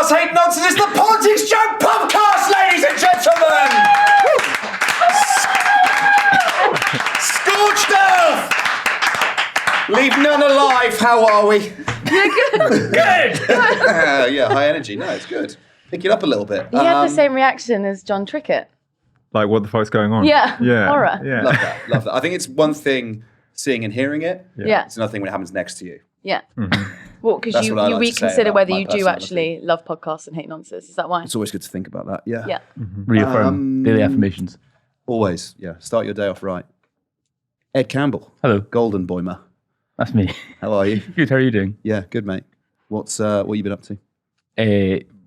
Podcast Hate Nonsense is the Politics Joe podcast, ladies and gentlemen! Scorched earth! Leave none alive, how are we? Yeah, good. Good! Yeah, high energy, no, it's good. Pick it up a little bit. He had the same reaction as John Trickett. Like, what the fuck's going on? Yeah, yeah. horror. Yeah. Love that. I think it's one thing seeing and hearing it. Yeah. It's another thing when it happens next to you. Yeah. Mm-hmm. Well, because That's you what I like to say reconsider about whether my you do personality. actually love podcasts and hate nonsense. Is that why? It's always good to think about that, yeah. Yeah. Reaffirm daily affirmations. Always, yeah. Start your day off right. Ed Campbell. Hello, Golden Boymer. that's me. How are you? Good, how are you doing? Yeah, good, mate. What you been up to?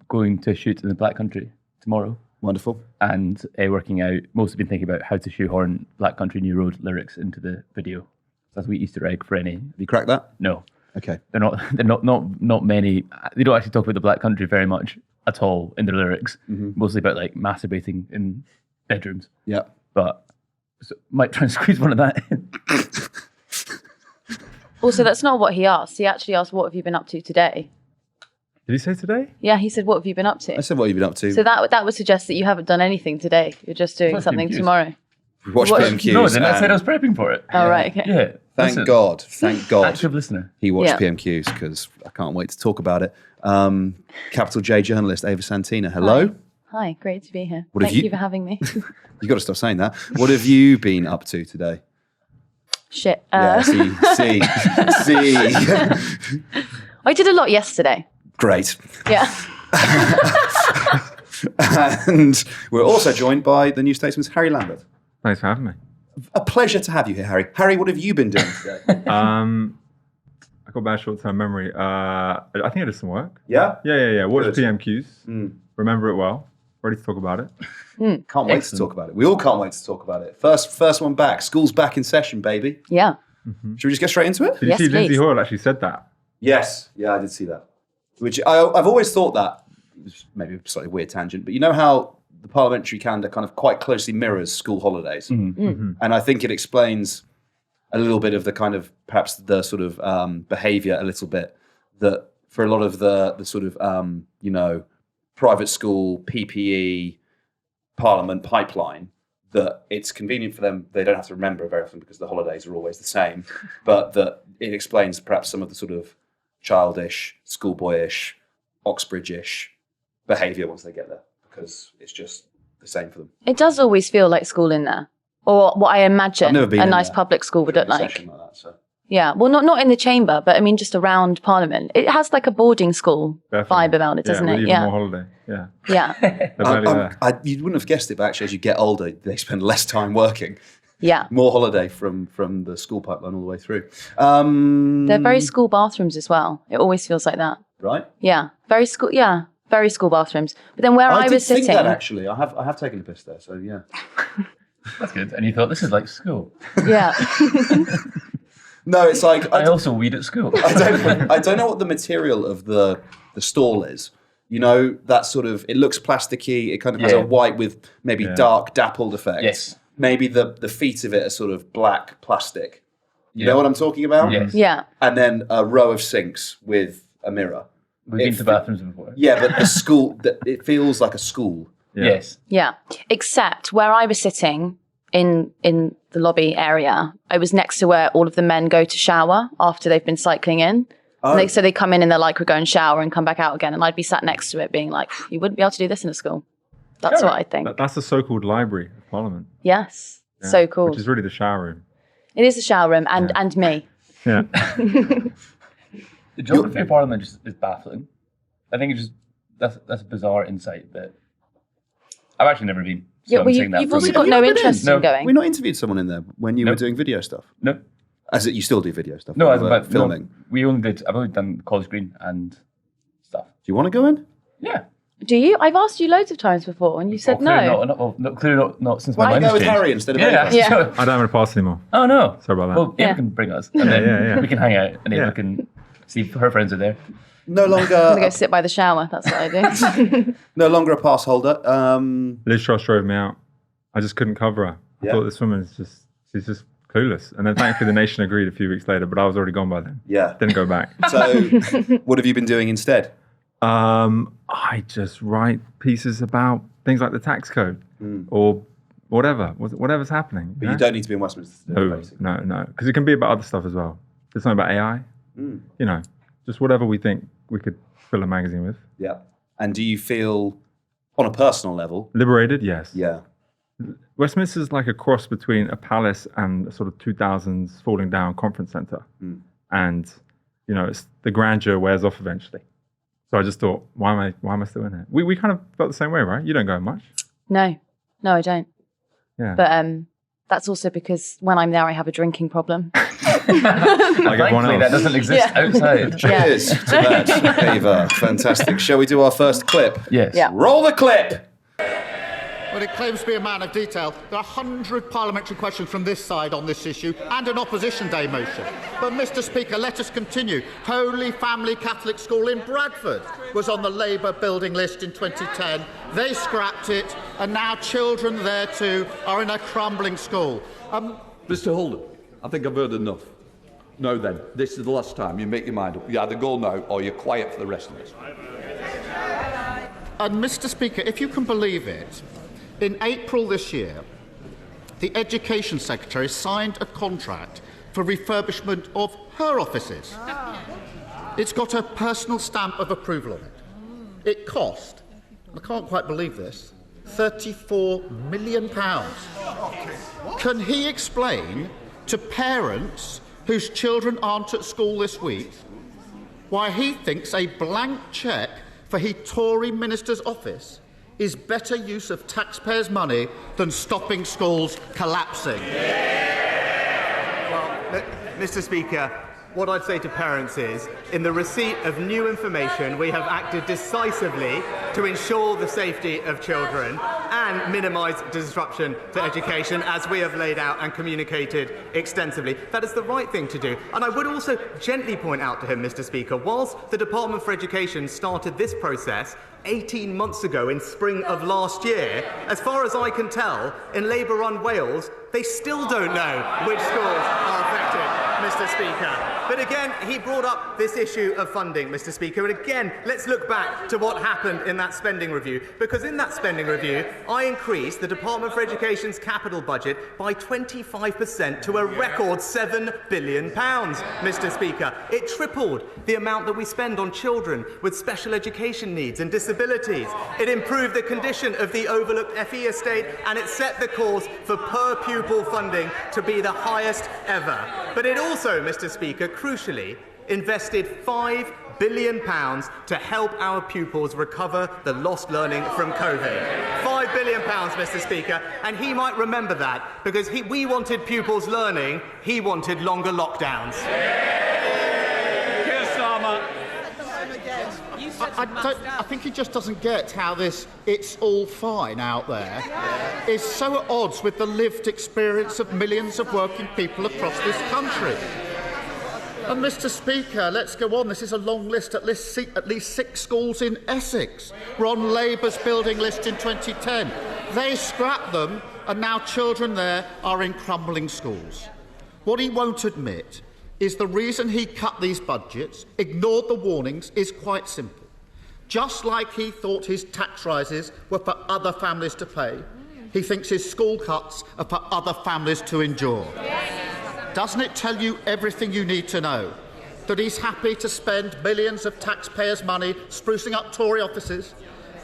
Going to shoot in the Black Country tomorrow Wonderful. and working out, mostly been thinking about how to shoehorn Black Country New Road lyrics into the video. That's a wee Easter egg for any. Have you cracked that? No, Okay. they're not many. They don't actually talk about the Black Country very much at all in their lyrics. Mostly about like masturbating in bedrooms. Yeah. But so might try and squeeze one of that in. Also, that's not what he asked. He actually asked, "What have you been up to today?" Did he say today? Yeah, he said, "What have you been up I to?" said, what have you been up to? So that would suggest that you haven't done anything today. You're just doing Watch something PMQs. tomorrow. We watched what- PMQs. No, then I said I and was prepping for it. Oh, right, okay. Yeah. Thank listen, God. Thank God. Active listener. He watched Yeah. PMQs because I can't wait to talk about it. Capital J journalist Ava Santina. Hello. Hi, great to be here. What have Thank you- you for having me. You got to stop saying that. What have you been up to today? Shit. Yeah, see. I did a lot yesterday. Great. Yeah. And we're also joined by the New Statesman's Harry Lambert. Thanks for having me. A pleasure to have you here, Harry. Harry, what have you been doing today? I got bad short-term memory. I think I did some work. Yeah? Yeah. Watched Good. PMQs. Remember it well. Ready to talk about it. Can't wait to talk about it. We all can't wait to talk about it. First one back. School's back in session, baby. Yeah. Should we just get straight into it? Did Yes, you see Lindsay please. Hoyle actually said that? Yes. Yeah, I did see that. Which I've always thought that, it was maybe a slightly weird tangent, but you know how the parliamentary calendar kind of quite closely mirrors school holidays? And I think it explains a little bit of the kind of, perhaps the sort of behaviour a little bit, that for a lot of the sort of, private school, PPE, parliament pipeline, that it's convenient for them. They don't have to remember very often because the holidays are always the same, but that it explains perhaps some of the sort of childish, schoolboyish, Oxbridge-ish behaviour once they get there, because it's just the same for them. It does always feel like school in there. Or what I I've imagine never been a in nice there public school would during look a like. session like that, so. Yeah. Well, not in the chamber, but I mean just around Parliament. It has like a boarding school Definitely. vibe around it, doesn't with it? even Yeah. more holiday. Yeah. Yeah. They're barely there. You wouldn't have guessed it, but actually as you get older, they spend less time working. Yeah. More holiday from the school pipeline all the way through. They're very school bathrooms as well. It always feels like that. Right? Yeah. Very school bathrooms. But then where I did was think sitting. that actually. I have taken a piss there, so yeah. That's good. And you thought, this is like school. Yeah. No, it's like I also weed at school. I don't know what the material of the stall is. You know, that sort of, it looks plasticky. It kind of has Yeah. a white with maybe dark dappled effect. Yes. Maybe the feet of it are sort of black plastic. You Yeah. know what I'm talking about? Yes. Yeah. And then a row of sinks with a mirror. We've been to bathrooms before. Yeah, but the school, it feels like a school. Yeah. Yes. Yeah. Except where I was sitting in the lobby area, I was next to where all of the men go to shower after they've been cycling in. Oh. And so they come in and they're like, we go and shower and come back out again. And I'd be sat next to it being like, you wouldn't be able to do this in a school. That's what I think. That's the so-called Library of Parliament. Yes. Yeah. So cool. Which is really the shower room. It is the shower room and me. Yeah. The geography of Parliament is baffling. I think it's just, that's a bizarre insight that I've actually never been. So Yeah, I'm well, saying that you've from- also Have got you no not been interest in? in going. We not interviewed someone in there when you were Nope. doing video stuff. No. As it, you still do video stuff. No, when I've you were but filming. No, I've only done College Green and stuff. Do you want to go in? Yeah. Do you? I've asked you loads of times before and you said Clearly no. Clearly not since Why my don't you mind go has with changed. Harry instead of Yeah. Ava? Yeah. Sure. I don't have a pass anymore. Oh no. Sorry about that. Well, Ava Yeah. can bring us, and then yeah. we can hang out, and Ava Yeah. can see if her friends are there. No I'm going to go longer, sit by the shower. That's what I do. no longer a pass holder. Liz Truss drove me out. I just couldn't cover her. I Yeah. thought this woman's she's just clueless. And then thankfully the nation agreed a few weeks later, but I was already gone by then. Yeah. Didn't go back. So, what have you been doing instead? I I just write pieces about things like the tax code or whatever's happening. But you don't need to be in Westminster to do it, basically. No, because it can be about other stuff as well. There's something about AI, just whatever we think we could fill a magazine with. Yeah. And do you feel, on a personal level... Liberated, yes. Yeah. Westminster's like a cross between a palace and a sort of 2000s falling down conference centre. And, it's the grandeur wears off eventually. So I just thought, why am I still in it? We kind of felt the same way, right? You don't go much. No, I don't. Yeah. But that's also because when I'm there, I have a drinking problem. Like everyone else. That doesn't exist outside. Cheers to that, Ava. Fantastic. Shall we do our first clip? Yes. Yeah. Roll the clip. Well, it claims to be a man of detail. There are 100 parliamentary questions from this side on this issue and an opposition day motion. But, Mr Speaker, let us continue. Holy Family Catholic School in Bradford was on the Labour building list in 2010. They scrapped it, and now children there too are in a crumbling school. Mr Holden, I think I've heard enough. No then, this is the last time you make your mind up. You either go now or you're quiet for the rest of us. And, Mr Speaker, if you can believe it, in April this year, the Education Secretary signed a contract for refurbishment of her offices. It's got a personal stamp of approval on it. It cost, I can't quite believe this, £34 million. Can he explain to parents whose children aren't at school this week why he thinks a blank cheque for his Tory minister's office is better use of taxpayers' money than stopping schools collapsing? Well, Mr Speaker, what I'd say to parents is, in the receipt of new information, we have acted decisively to ensure the safety of children and minimise disruption to education, as we have laid out and communicated extensively. That is the right thing to do. And I would also gently point out to him, Mr Speaker, whilst the Department for Education started this process 18 months ago in spring of last year, as far as I can tell, in Labour-run Wales, they still don't know which schools are affected, Mr Speaker. But again, he brought up this issue of funding, Mr Speaker, and again, let's look back to what happened in that spending review, because in that spending review, I increased the Department for Education's capital budget by 25% to a record £7 billion, Mr Speaker. It tripled the amount that we spend on children with special education needs and disabilities. It improved the condition of the overlooked FE estate, and it set the course for per-pupil funding to be the highest ever. But it also, Mr Speaker, crucially, invested £5 billion to help our pupils recover the lost learning from COVID. £5 billion, Mr Speaker, and he might remember that, because we wanted pupils learning, he wanted longer lockdowns. I think he just doesn't get how this "it's all fine out there" is so at odds with the lived experience of millions of working people across this country. And, Mr Speaker, let's go on. This is a long list. At least 6 schools in Essex were on Labour's building list in 2010. They scrapped them, and now children there are in crumbling schools. What he won't admit is the reason he cut these budgets, ignored the warnings, is quite simple. Just like he thought his tax rises were for other families to pay, he thinks his school cuts are for other families to endure. Doesn't it tell you everything you need to know? That he's happy to spend millions of taxpayers' money sprucing up Tory offices,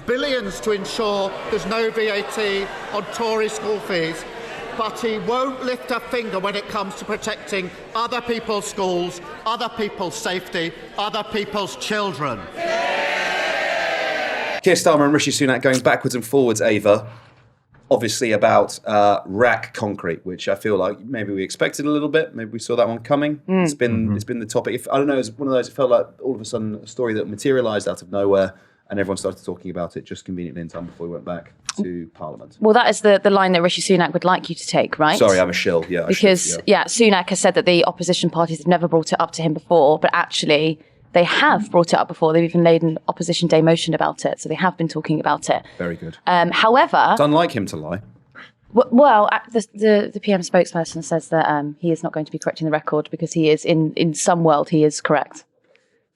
billions to ensure there's no VAT on Tory school fees, but he won't lift a finger when it comes to protecting other people's schools, other people's safety, other people's children. Keir Starmer and Rishi Sunak going backwards and forwards, Ava, obviously about rack concrete, which I feel like maybe we expected a little bit. Maybe we saw that one coming. It's been the topic. I don't know, it's one of those, it felt like all of a sudden a story that materialised out of nowhere, and everyone started talking about it just conveniently in time before we went back to Parliament. Well, that is the line that Rishi Sunak would like you to take, right? Sorry, I'm a shill. Yeah, because Sunak has said that the opposition parties have never brought it up to him before, but actually they have brought it up before. They've even laid an opposition day motion about it, so they have been talking about it. Very good. However, it's unlike him to lie. Well, the PM spokesperson says that he is not going to be correcting the record because he is in some world he is correct.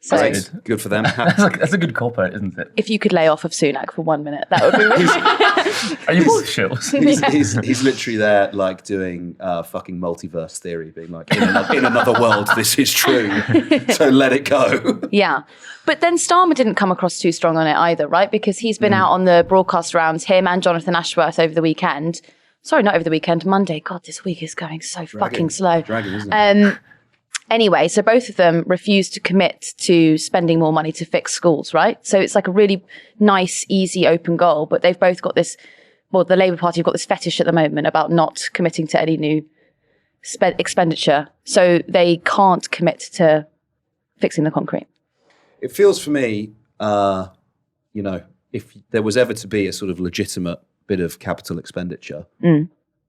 So Thanks. Good for them. That's a good cop-out, isn't it? if you could lay off of Sunak for 1 minute, that would be really Are you both shills? He's literally there, like doing fucking multiverse theory, being like, in another world, this is true. So let it go. Yeah. But then Starmer didn't come across too strong on it either, right? Because he's been out on the broadcast rounds, him and Jonathan Ashworth over the weekend. Sorry, not over the weekend, Monday. God, this week is going so fucking slow. Dragging, isn't it? Anyway, so both of them refused to commit to spending more money to fix schools, right? So it's like a really nice, easy, open goal. But they've both got this, well, the Labour Party have got this fetish at the moment about not committing to any new expenditure. So they can't commit to fixing the concrete. It feels for me, if there was ever to be a sort of legitimate bit of capital expenditure,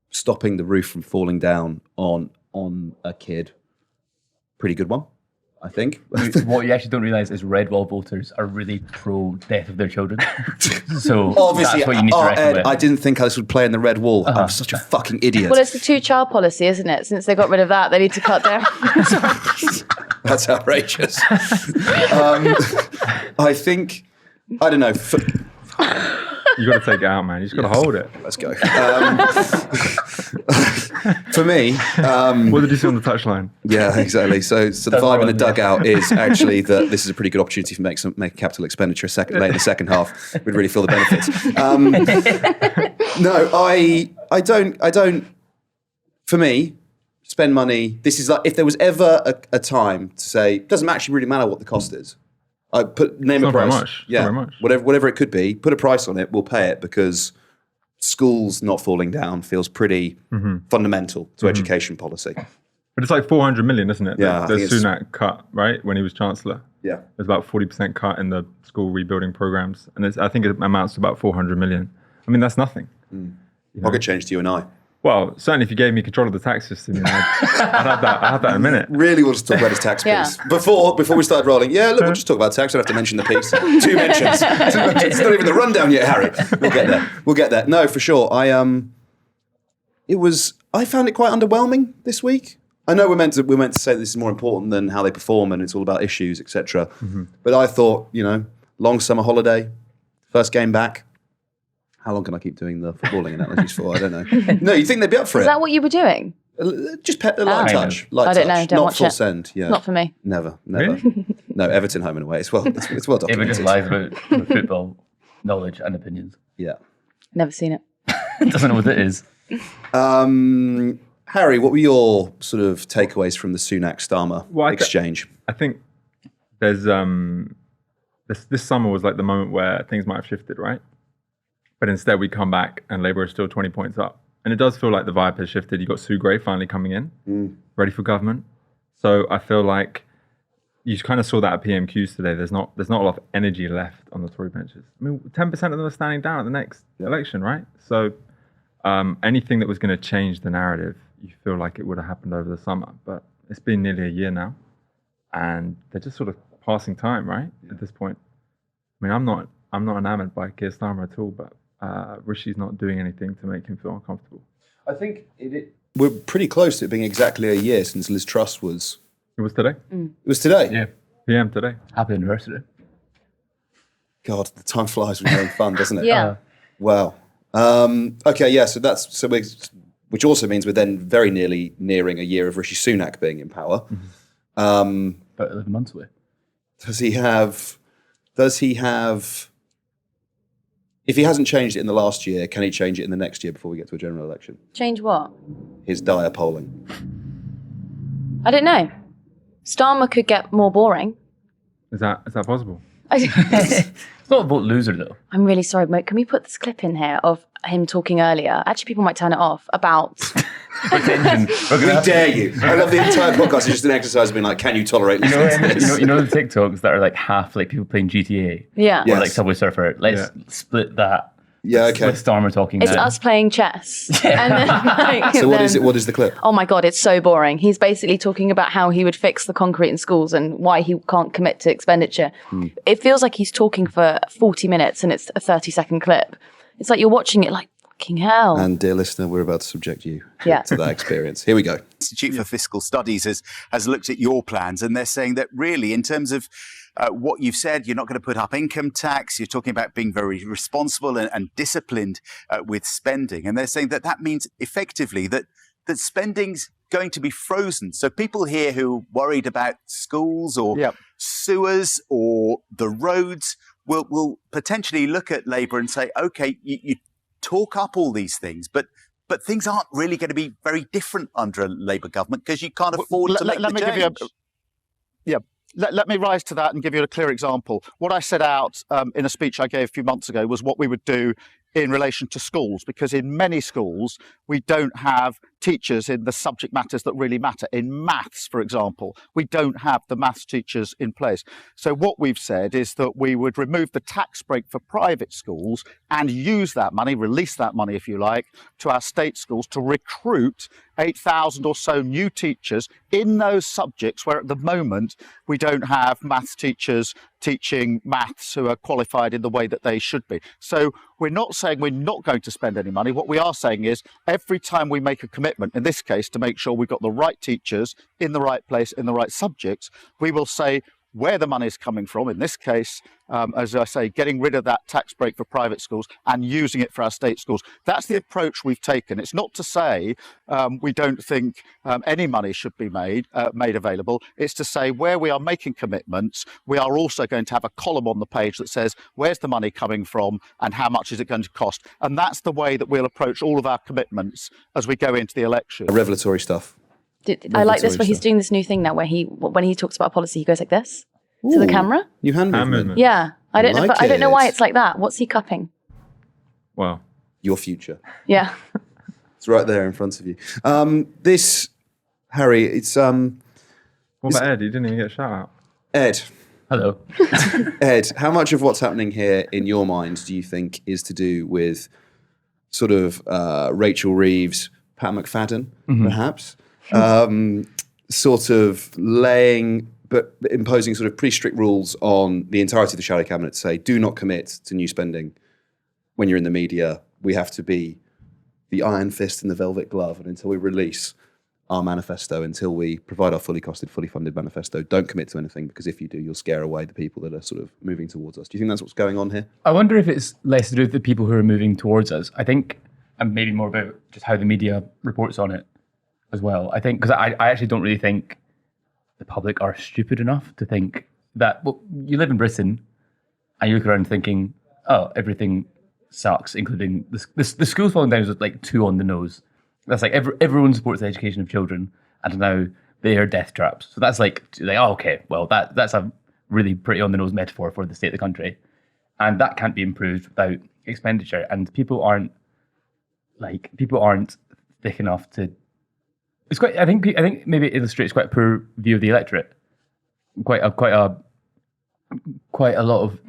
stopping the roof from falling down on a kid, pretty good one, I think. What you actually don't realise is red wall voters are really pro-death of their children. So Obviously, that's what you need to reckon Ed, with. I didn't think this would play in the red wall. I'm such a fucking idiot. Well, it's the two-child policy, isn't it? Since they got rid of that, they need to cut down. That's outrageous. I think, I don't know. You got to take it out, man. You just got to hold it. Let's go. For me, What did you see on the touchline? yeah, exactly. So the vibe in the dugout is actually that this is a pretty good opportunity for make a capital expenditure late in the second half. We'd really feel the benefits. No, I don't. For me, spend money. This is like if there was ever a time to say it doesn't actually really matter what the cost is. I name a price. Not very much. Yeah, Not very much. whatever it could be. Put a price on it. We'll pay it because schools not falling down feels pretty fundamental to education policy. But it's like 400 million, isn't it? Yeah, I The think it's- Sunak cut, right? When he was Chancellor. Yeah. There's about 40% cut in the school rebuilding programs. And I think it amounts to about 400 million. I mean, that's nothing. Pocket change to you and I. Well, certainly if you gave me control of the tax system, I'd have that in a minute. Really want to talk about his tax piece. Before we started rolling, look, we'll just talk about tax. I don't have to mention the piece. Two mentions. It's not even the rundown yet, Harry. We'll get there. No, for sure. I found it quite underwhelming this week. I know we're meant to say this is more important than how they perform and it's all about issues, etc. But I thought, long summer holiday, first game back. How long can I keep doing the footballing analogies for? I don't know. No, you think they'd be up for it? Is that what you were doing? Just a light touch. I don't know. Don't Not watch full it. send. Yeah. Not for me. Never. Really? No, Everton home and away. It's well documented. If it just lies about football knowledge and opinions. Yeah. Never seen it. Doesn't know what it is. Harry, what were your sort of takeaways from the Sunak-Starmer exchange? I think there's this summer was like the moment where things might have shifted, right? But instead we come back and Labour is still 20 points up. And it does feel like the vibe has shifted. You got Sue Gray finally coming in, ready for government. So I feel like you kind of saw that at PMQs today. There's not a lot of energy left on the Tory benches. I mean, 10% of them are standing down at the next election, right? So anything that was going to change the narrative, you feel like it would have happened over the summer. But it's been nearly a year now. And they're just sort of passing time, right? At this point. I mean, I'm not enamored by Keir Starmer at all, but Rishi's not doing anything to make him feel uncomfortable. I think we're pretty close to it being exactly a year since Liz Truss was... It was today. It was today? Yeah. PM today. Happy anniversary. God, the time flies when you're having fun, doesn't it? Yeah. Wow. Okay, yeah, which also means we're then very nearly nearing a year of Rishi Sunak being in power. About 11 months away. Does he have... If he hasn't changed it in the last year, can he change it in the next year before we get to a general election? Change what? His dire polling. I don't know. Starmer could get more boring. Is that possible? It's not a vote loser, though. I'm really sorry, mate. Can we put this clip in here of him talking earlier? Actually, people might turn it off about... Retention. We dare you. I love the entire podcast. It's just an exercise of being like, can you tolerate listening to this? You know the TikToks that are like half like people playing GTA? Yeah. Or Yes. like Subway Surfer. Let's split that. Yeah, okay. With Starmer talking It's now. us playing chess. And then, like, So what is then- it? What is the clip? Oh my God, it's so boring. He's basically talking about how he would fix the concrete in schools and why he can't commit to expenditure. It feels like he's talking for 40 minutes and it's a 30-second clip. It's like you're watching it like, fucking hell. And dear listener, we're about to subject you Yeah. to that experience. Here we go. Institute for Fiscal Studies has looked at your plans, and they're saying that really, in terms of what you've said, you're not going to put up income tax. You're talking about being very responsible and disciplined with spending. And they're saying that means effectively that spending's going to be frozen. So people here who are worried about schools or sewers or the roads will potentially look at Labour and say, OK, you talk up all these things, but things aren't really going to be very different under a Labour government because you can't afford to make the change. Let me rise to that and give you a clear example. What I set out in a speech I gave a few months ago was what we would do in relation to schools, because in many schools we don't have teachers in the subject matters that really matter. In maths, for example, we don't have the maths teachers in place. So what we've said is that we would remove the tax break for private schools and use that money, release that money, if you like, to our state schools to recruit 8,000 or so new teachers in those subjects where at the moment we don't have maths teachers teaching maths who are qualified in the way that they should be. So we're not saying we're not going to spend any money. What we are saying is every time we make a commitment, in this case, to make sure we've got the right teachers in the right place, in the right subjects, we will say where the money is coming from. In this case, as I say, getting rid of that tax break for private schools and using it for our state schools. That's the approach we've taken. It's not to say we don't think any money should be made available. It's to say where we are making commitments, we are also going to have a column on the page that says where's the money coming from and how much is it going to cost. And that's the way that we'll approach all of our commitments as we go into the election. Revelatory stuff. I like this where he's doing this new thing now where when he talks about policy, he goes like this to the camera. New hand movement. Yeah. I don't know. Like I don't know why it. it's like that. What's he cupping? Well, Your future. Yeah. It's right there in front of you. This, Harry, it's... what about Ed? He didn't even get a shout out. Ed. Hello. Ed, how much of what's happening here in your mind do you think is to do with sort of Rachel Reeves, Pat McFadden, perhaps? Sort of imposing sort of pretty strict rules on the entirety of the shadow cabinet to say, do not commit to new spending when you're in the media. We have to be the iron fist and the velvet glove. And until we release our manifesto, until we provide our fully costed, fully funded manifesto, don't commit to anything, because if you do, you'll scare away the people that are sort of moving towards us. Do you think that's what's going on here? I wonder if it's less to do with the people who are moving towards us. I think, and maybe more about just how the media reports on it as well. I think, because I actually don't really think the public are stupid enough to think that, well, you live in Britain and you look around thinking, oh, everything sucks, including the schools falling down is like 2 on the nose. That's like everyone supports the education of children, and now they are death traps. So that's like oh, okay, well, that's a really pretty on the nose metaphor for the state of the country, and that can't be improved without expenditure. And people aren't thick enough to. It's quite. I think maybe it illustrates quite a poor view of the electorate. Quite a lot of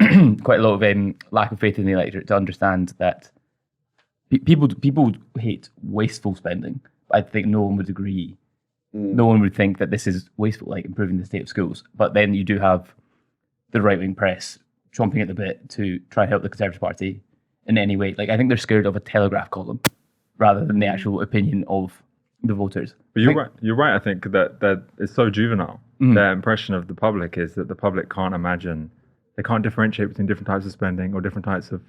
lack of faith in the electorate to understand that people hate wasteful spending. I think no one would agree. No one would think that this is wasteful, like improving the state of schools. But then you do have the right-wing press chomping at the bit to try and help the Conservative Party in any way. Like, I think they're scared of a Telegraph column rather than the actual opinion of the voters. But you're right. You're right. I think that it's so juvenile. Their impression of the public is that the public can't imagine, they can't differentiate between different types of spending or different types of,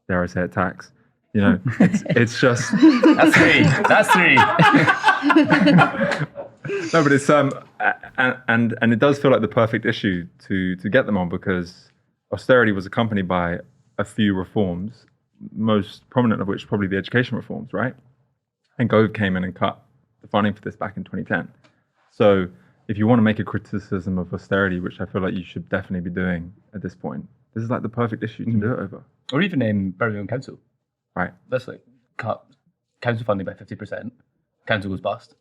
dare I say it, tax. You know, it's just that's three. That's three. No, but it's and it does feel like the perfect issue to get them on, because austerity was accompanied by a few reforms, most prominent of which probably the education reforms, right? And Gove came in and cut the funding for this back in 2010. So if you want to make a criticism of austerity, which I feel like you should definitely be doing at this point, this is like the perfect issue to do it over. Or even Birmingham Council. Right. That's like cut council funding by 50%. Council goes bust.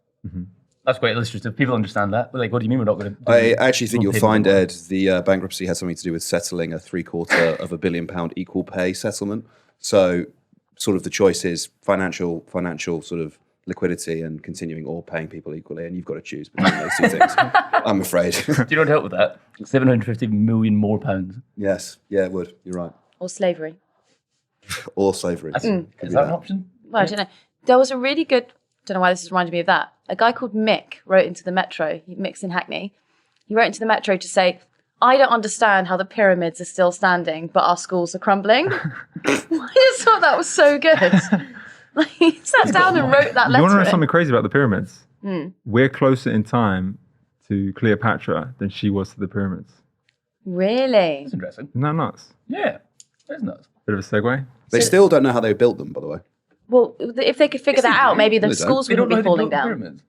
That's quite illustrative. People understand that. But like, what do you mean we're not going to? I actually think you'll find, Ed, the bankruptcy had something to do with settling a £750 million equal pay settlement. So sort of the choice is financial sort of liquidity and continuing, or paying people equally, and you've got to choose between those two things, I'm afraid. Do you know what help with that? 750 million more pounds. Yes. Yeah, it would. You're right. Or slavery. Or slavery. Is that an option? Well, I don't know. There was a really good, don't know why this is reminding me of that. A guy called Mick wrote into the Metro. Mick's in Hackney. He wrote into the Metro to say, I don't understand how the pyramids are still standing, but our schools are crumbling. I just thought that was so good. Like, he sat down and wrote that You letter. want to know something crazy about the pyramids? We're closer in time to Cleopatra than she was to the pyramids. Really? That's interesting. Isn't that nuts? Yeah, that's nuts. Bit of a segue. They still don't know how they built them, by the way. Well, if they could figure that out, maybe the They don't. schools We don't wouldn't know be how they falling built the down. pyramids.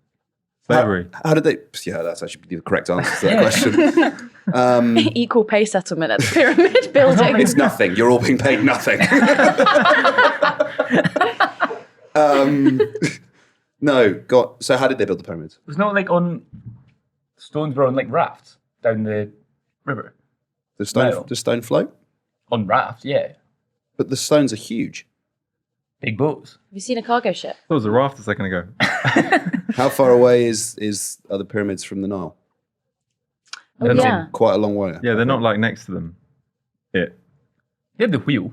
Slavery. How did they? Yeah, that's actually the correct answer to that question. Equal pay settlement at the pyramid building. It's nothing. You're all being paid nothing. No, so how did they build the pyramids? It was not like on stones were on like rafts down the river. The stone, No. the stone float, On rafts, yeah. but the stones are huge. Big boats. Have you seen a cargo ship? That was a raft a second ago. How far away are the pyramids from the Nile? Oh, yeah. Quite a long way. Yeah, they're not like next to them. They had the wheel.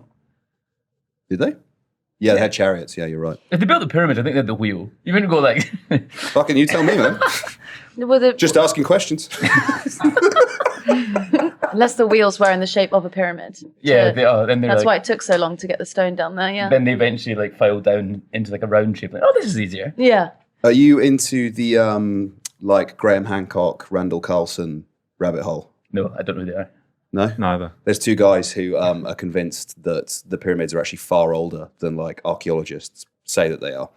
Did they? Yeah, they had chariots. Yeah, you're right. If they built the pyramids, I think they had the wheel. You wouldn't go like... Fucking you tell me, man. Well, Just asking questions. unless the wheels were in the shape of a pyramid. yeah, they are. Then That's like, why it took so long to get the stone down there, yeah. Then they eventually like filed down into like a round shape. Like, oh, this is easier. Yeah. Are you into the like Graham Hancock, Randall Carlson rabbit hole? No, I don't know who they are. No? Neither. There's two guys who are convinced that the pyramids are actually far older than like archaeologists say that they are.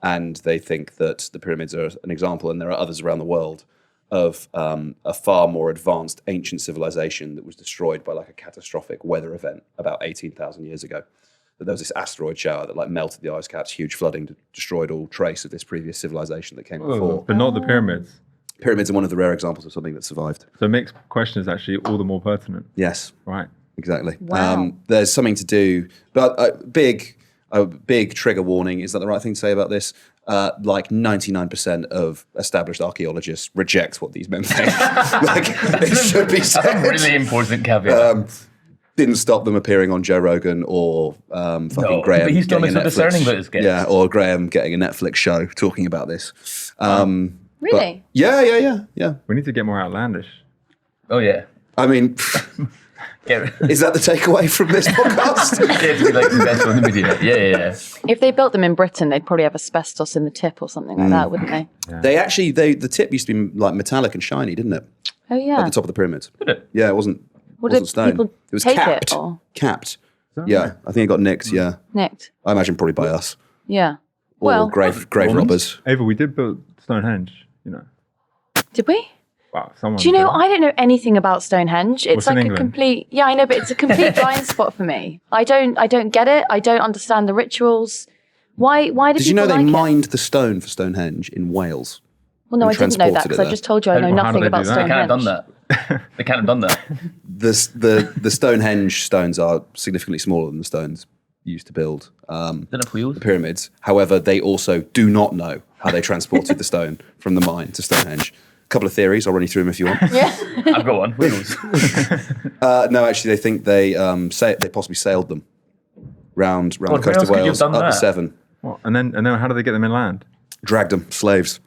And they think that the pyramids are an example, and there are others around the world, of a far more advanced ancient civilization that was destroyed by like a catastrophic weather event about 18,000 years ago. That there was this asteroid shower that like melted the ice caps, huge flooding, destroyed all trace of this previous civilization that came before. But not the pyramids. Pyramids are one of the rare examples of something that survived. So Mick's question is actually all the more pertinent. Yes, Right. exactly. Wow. There's something to do, but a big trigger warning. Is that the right thing to say about this? Like 99% of established archaeologists reject what these men think. Like it should be That's a said. really important caveat. Didn't stop them appearing on Joe Rogan or fucking No, Graham. but he's still getting a so discerning Netflix- about his guests. Yeah, or Graham getting a Netflix show talking about this. Really? Yeah. We need to get more outlandish. Oh yeah. I mean, Get is that the takeaway from this podcast? to be like the best on the media. Yeah. If they built them in Britain, they'd probably have asbestos in the tip or something like that, wouldn't they? The tip used to be like metallic and shiny, didn't it? Oh, yeah. At the top of the pyramids. Did it? Yeah, it wasn't did stone. people It was take capped. it, or? Capped. Yeah, I think it got nicked. Yeah, Nicked? I imagine probably by us Yeah. or Well, grave Romans? robbers. Ava, we did build Stonehenge, you know. did we? Wow, someone. Do you know, did. I don't know anything about Stonehenge. It's What's in like a England? complete, yeah, I know, but it's a complete blind spot for me. I don't get it. I don't understand the rituals. Why do Did you people know they like it? mined the stone for Stonehenge in Wales? Well, no, I and didn't know that transported because it I there? just told you I know How do nothing they about do that? They Stonehenge. can't have done that. They can't have done that. The Stonehenge stones are significantly smaller than the stones used to build Don't have wheels. the pyramids. However, they also do not know how they transported the stone from the mine to Stonehenge. A couple of theories. I'll run you through them if you want. Yeah. I've got one. Wheels. No, actually, they think they possibly sailed them round the where coast else of could you have Wales done up the that? Severn. What? And then how do they get them inland? Dragged them, slaves.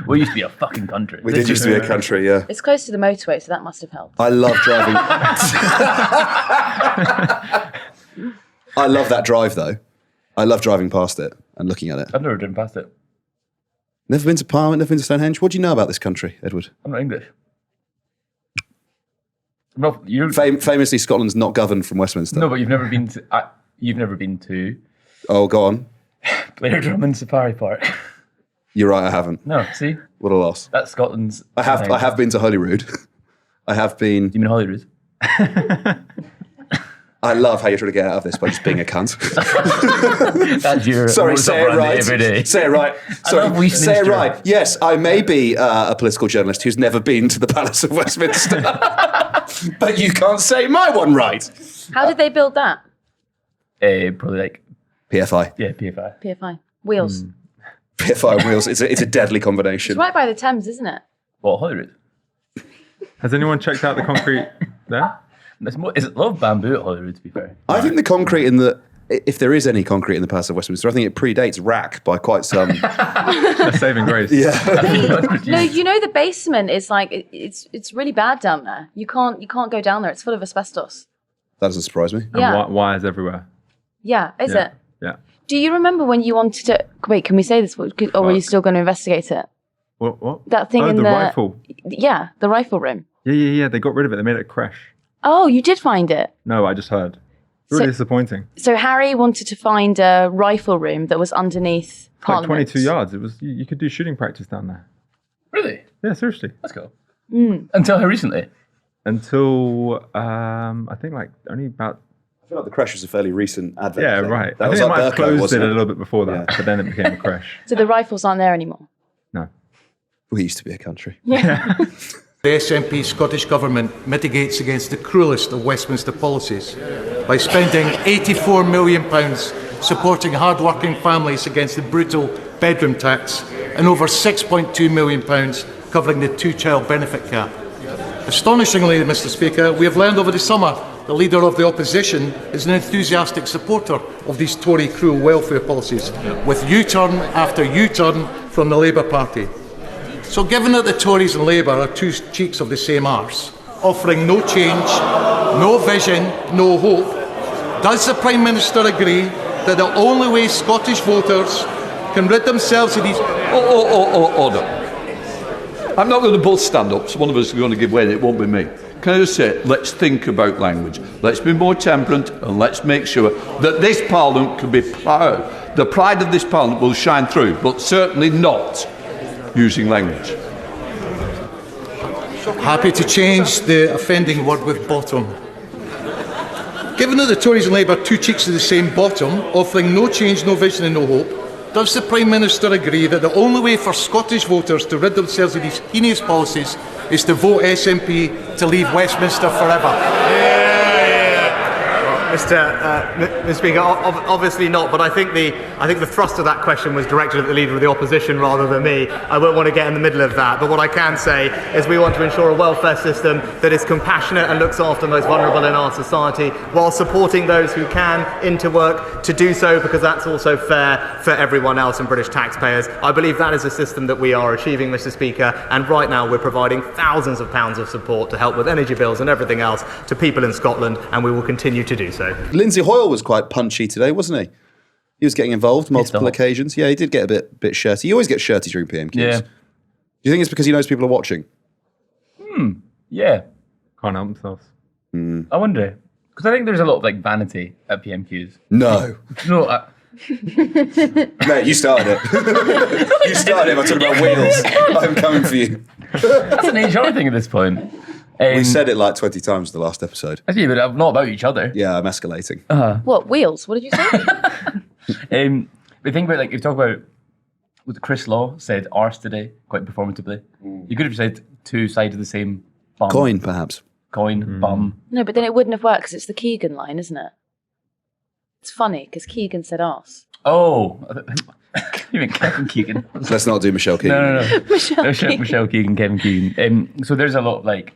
We used to be a fucking country. We did used to be a country, yeah. It's close to the motorway, so that must have helped. I love driving. I love that drive, though. I love driving past it and looking at it. I've never driven past it. Never been to Parliament, never been to Stonehenge. What do you know about this country, Edward? I'm not English. No, you're Famously, Scotland's not governed from Westminster. no, but you've never been to. You've never been to Oh, go on. Blair Drummond Safari Park. You're right, I haven't. No, see, What a loss. that's Scotland's. I have been to Holyrood. I have been. You mean Holyrood? I love how you're trying to get out of this by just being a cunt. That's your. Sorry, modus say it operandi right. Every day. Say it right. I Sorry, love Westminster. say it right. Yes, I may be a political journalist who's never been to the Palace of Westminster, but you can't say my one right. How did they build that? Probably like PFI. PFI. PFI. Wheels. PFI wheels. It's a deadly combination. It's right by the Thames, isn't it? What Holyrood? Has anyone checked out the concrete there? It's a lot of bamboo at Holyrood, to be fair. I think the concrete in the if there is any concrete in the Palace of Westminster, I think it predates RAC by quite some. A saving grace. Yeah. No, you know the basement is like it's really bad down there. You can't go down there. It's full of asbestos. That doesn't surprise me. And Yeah. wires everywhere. Yeah, is Yeah. it? Yeah. Do you remember when you wanted to wait? Can we say this, or were you still going to investigate it? What? That thing oh, in the the rifle. Yeah, the rifle room. Yeah. They got rid of it. They made it a creche. Oh, you did find it. No, I just heard. Really disappointing. So Harry wanted to find a rifle room that was underneath It's like Parliament. 22 yards. It was. You could do shooting practice down there. Really? Yeah, seriously. That's cool. Until how recently? Until I think like only about. I feel like the creche was a fairly recent advent. Yeah, thing. right. That I was think they like might have Burko, closed it wasn't a little bit before that, Yeah. but then it became a creche. So the rifles aren't there anymore. No. We used to be a country. The SNP Scottish Government mitigates against the cruelest of Westminster policies by spending £84 million supporting hard-working families against the brutal bedroom tax and over £6.2 million covering the two-child benefit cap. Astonishingly, Mr Speaker, we have learned over the summer the Leader of the Opposition is an enthusiastic supporter of these Tory cruel welfare policies, with U-turn after U-turn from the Labour Party. So given that the Tories and Labour are two cheeks of the same arse, offering no change, no vision, no hope, does the Prime Minister agree that the only way Scottish voters can rid themselves of these... Order. I'm not going to both stand up, so one of us is going to give way and it won't be me. Can I just say, let's think about language. Let's be more temperate and let's make sure that this Parliament can be proud. The pride of this Parliament will shine through, but certainly not using language. Happy to change the offending word with bottom. Given that the Tories and Labour are two cheeks of the same bottom, offering no change, no vision and no hope, does the Prime Minister agree that the only way for Scottish voters to rid themselves of these heinous policies is to vote SNP to leave Westminster forever? Mr. Speaker, obviously not, but I think the thrust of that question was directed at the Leader of the Opposition rather than me. I won't want to get in the middle of that, but what I can say is we want to ensure a welfare system that is compassionate and looks after the most vulnerable in our society, while supporting those who can into work to do so, because that's also fair for everyone else and British taxpayers. I believe that is a system that we are achieving, Mr. Speaker, and right now we're providing thousands of pounds of support to help with energy bills and everything else to people in Scotland, and we will continue to do so. Lindsay Hoyle was quite punchy today, wasn't he? He was getting involved multiple occasions. Yeah, he did get a bit shirty. He always gets shirty during PMQs. Yeah. Do you think it's because he knows people are watching? Yeah. Can't help themselves. I wonder. Because I think there's a lot of like vanity at PMQs. No. No, Mate, you started it. You started it by talking about wheels. I'm coming for you. that's an HR thing at this point. We said it like 20 times in the last episode. I see, but not about each other. Yeah, I'm escalating. What, wheels? What did you say? But think about, like, if you talk about what Chris Law said arse today, quite performatively. You could have said two sides of the same bum. Coin, perhaps. Coin, bum. No, but then it wouldn't have worked because it's the Keegan line, isn't it? It's funny because Keegan said arse. Oh. You mean Kevin Keegan? Let's not do Michelle Keegan. No. Keegan. Michelle Keegan, Kevin Keegan. So there's a lot of, like,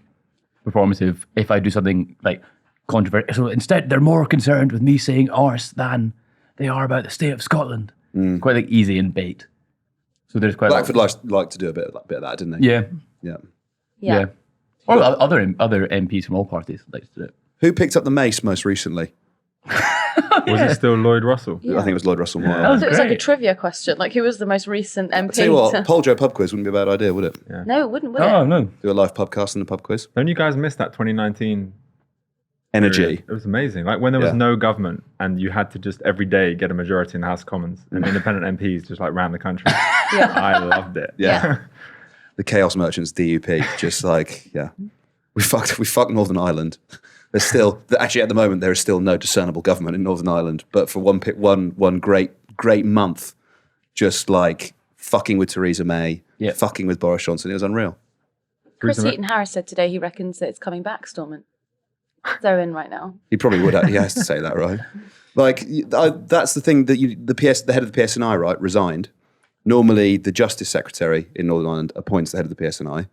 performative, if I do something like controversial. So instead, they're more concerned with me saying arse than they are about the state of Scotland. Quite like easy and bait. So there's quite Blackford liked to do a bit of that, didn't they? Yeah. Yeah. Or other MPs from all parties like to do it. Who picked up the mace most recently? Was it still Lloyd Russell? I think it was Lloyd Russell Moyle. So it was like a Great. trivia question. Like, who was the most recent MP? Tell you what, Poll Joe pub quiz wouldn't be a bad idea, would it? Yeah. No, it wouldn't, would Oh, it? no. Do a live podcast and a pub quiz. Don't you guys miss that 2019 Energy. period? It was amazing. Like when there was no government and you had to just every day get a majority in the House of Commons and independent MPs just like ran the country. I loved it. Yeah. The Chaos Merchants DUP, just like, we fucked Northern Ireland. There's still, actually at the moment, there is still no discernible government in Northern Ireland, but for one great month, just like fucking with Theresa May, fucking with Boris Johnson, it was unreal. Chris Eaton Harris said today he reckons that it's coming back, Stormont. They're in right now. He probably would. He has to say that, right? Like that's the thing that the head of the PSNI, right, resigned. Normally, the Justice Secretary in Northern Ireland appoints the head of the PSNI.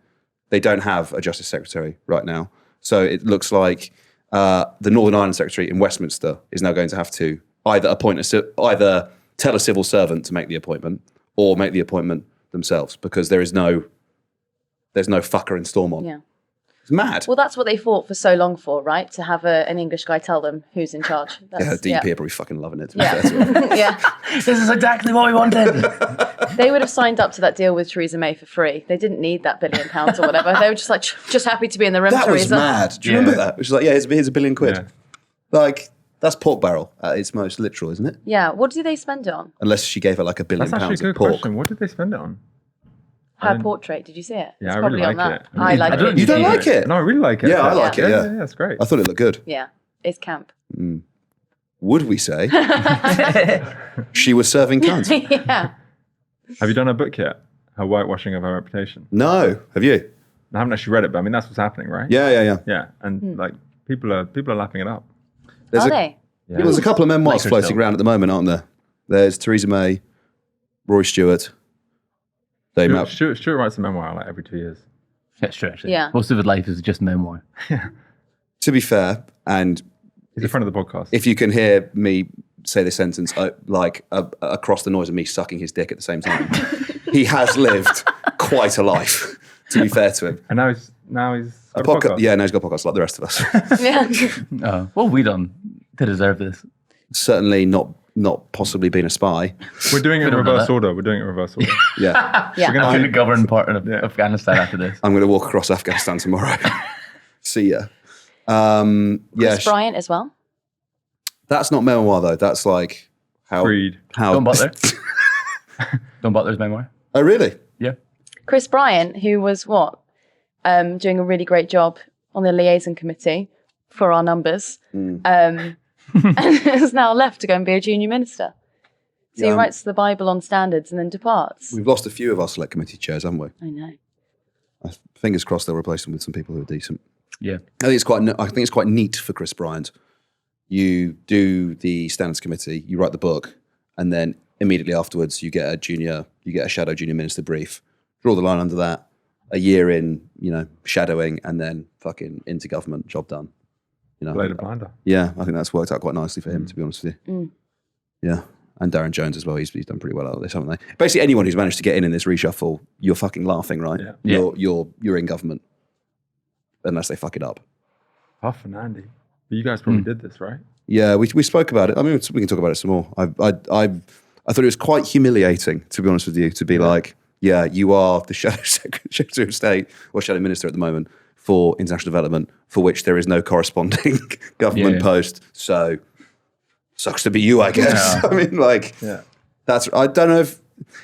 They don't have a Justice Secretary right now, so it looks like the Northern Ireland Secretary in Westminster is now going to have to either either tell a civil servant to make the appointment or make the appointment themselves, because there's no fucker in Stormont. Yeah. It's mad. Well, that's what they fought for so long for, right? To have an English guy tell them who's in charge. Yeah, DP are probably fucking loving it. To be Yeah. fair to them. Yeah. This is exactly what we wanted. They would have signed up to that deal with Theresa May for free. They didn't need that £1 billion or whatever. They were just like, just happy to be in the room, That was Theresa. mad. Do you remember that? Which is like, yeah, here's £1 billion. Yeah. Like, that's pork barrel at its most literal, isn't it? Yeah. What do they spend it on? Unless she gave her like £1 billion That's actually a pounds good of pork. question. What did they spend it on? Her portrait. Did you see it? Yeah, It's I probably really on like that. it. I like it. You don't like it? No, I really like it. Yeah, I like it, yeah. Yeah, it's great. I thought it looked good. Yeah. It's camp. Would we say she was serving cunts? Yeah. Have you done her book yet? Her whitewashing of her reputation. No. Have you? I haven't actually read it, but I mean that's what's happening, right? Yeah. Yeah, and like people are lapping it up. There's Are a, they? Yeah. There's a couple of memoirs Like floating herself. around at the moment, aren't there? There's Theresa May, Rory Stewart. They met. Stuart writes a memoir like every 2 years. That's true, actually. Yeah. Most of his life is just memoir. To be fair, and He's a friend of the podcast. if you can hear me say this sentence across the noise of me sucking his dick at the same time, he has lived quite a life. To be fair to him, And now he's a got podcast. Yeah, now he's got podcasts like the rest of us. Yeah. What have we done to deserve this? Certainly not possibly being a spy. We're doing it in don't know reverse that. order. We're doing it in reverse order. Yeah, Yeah. I'm going to govern part of Yeah. Afghanistan after this. I'm going to walk across Afghanistan tomorrow. See ya. Yeah, Chris Bryant as well. that's not memoir though. That's like how Freed. how. Don Butler. Don Butler's memoir. Oh really? Yeah. Chris Bryant, who was doing a really great job on the liaison committee for our numbers, and has now left to go and be a junior minister. So he Yeah, writes the Bible on standards and then departs. We've lost a few of our select committee chairs, haven't we? I know. Fingers crossed they'll replace them with some people who are decent. Yeah. I think it's quite neat for Chris Bryant. You do the standards committee, you write the book, and then immediately afterwards you get a shadow junior minister brief. Draw the line under that. A year in, shadowing, and then fucking into government, job done. Blade of Blinder. Yeah, I think that's worked out quite nicely for him, to be honest with you. Yeah, and Darren Jones as well. He's done pretty well out of this, haven't they? Basically, anyone who's managed to get in this reshuffle, you're fucking laughing, right? Yeah. You're in government, unless they fuck it up. Huff and Andy. But you guys probably did this, right? Yeah, we spoke about it. I mean, we can talk about it some more. I thought it was quite humiliating, to be honest with you, to be like, yeah, you are the Shadow Secretary of State or Shadow Minister at the moment for international development, for which there is no corresponding government post. So, sucks to be you, I guess. Yeah. I mean, I don't know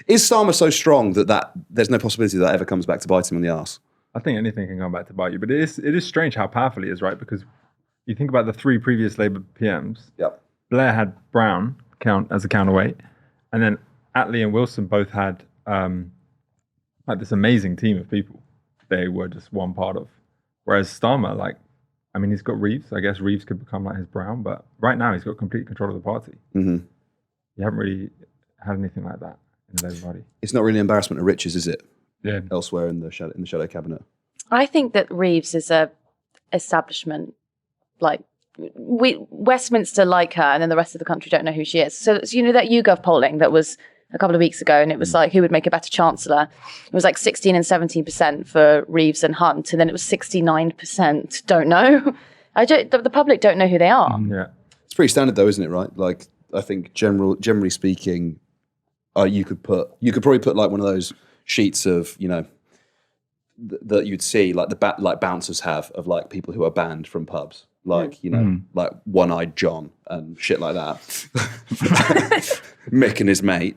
is Starmer so strong that there's no possibility that ever comes back to bite him on the arse? I think anything can come back to bite you, but it is strange how powerful he is, right? Because you think about the 3 previous Labour PMs. Yep. Blair had Brown as a counterweight, and then Attlee and Wilson both had this amazing team of people. They were just one part of. Whereas Starmer, he's got Reeves. I guess Reeves could become like his Brown, but right now he's got complete control of the party. Mm-hmm. You haven't really had anything like that in the Labour Party. It's not really an embarrassment of riches, is it? Yeah. Elsewhere in the shadow cabinet. I think that Reeves is a establishment, Westminster like her, and then the rest of the country don't know who she is. So you know that YouGov polling that was a couple of weeks ago, and it was like, who would make a better chancellor? It was like 16 and 17% for Reeves and Hunt, and then it was 69% don't know. The public don't know who they are. Yeah. It's pretty standard though, isn't it? Right? Like, I think generally speaking, you could probably put like one of those sheets of that you'd see like bouncers have of like people who are banned from pubs, like like One-Eyed John and shit like that. Mick and his mate,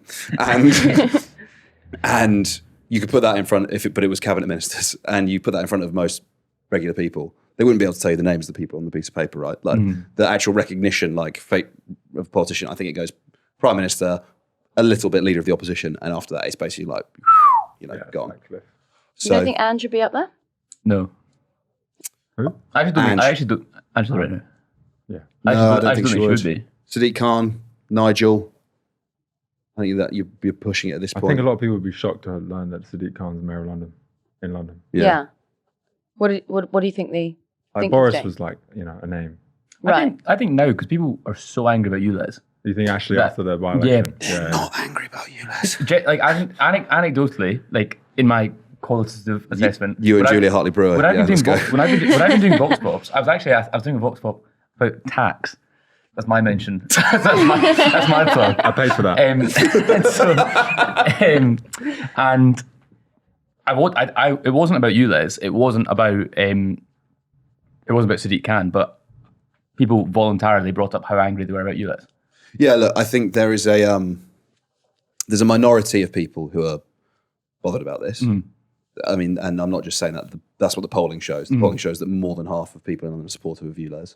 and you could put that in front but it was cabinet ministers, and you put that in front of most regular people. They wouldn't be able to tell you the names of the people on the piece of paper, right? Like the actual recognition, like fate of politician. I think it goes Prime Minister, a little bit leader of the opposition, and after that, it's basically like, gone. Like Cliff. You don't think Andrew be up there? No. Who? I actually don't. Angela right now. Yeah. No, I don't think she would. Should be. Sadiq Khan, Nigel. I think that you're pushing it at this I point. think a lot of people would be shocked to learn that Sadiq Khan's mayor of London, in London. Yeah. What do you think Like think Boris he's doing? was like, a name. Right. I think now, because people are so angry about ULEZ, You think actually after the by-election? They're not angry about you, Les. Like anecdotally, like in my qualitative assessment, You and Julia Hartley-Brewer. when I've been doing vox pops, I was doing a vox pop about tax. That's my mention. that's my plug. I paid for that. And it wasn't about you, Les. It wasn't about Sadiq Khan, but people voluntarily brought up how angry they were about you, Les. Yeah, look, I think there's a minority of people who are bothered about this. I mean, and I'm not just saying that. That's what the polling shows. The polling shows that more than half of people are supportive of ULEZ.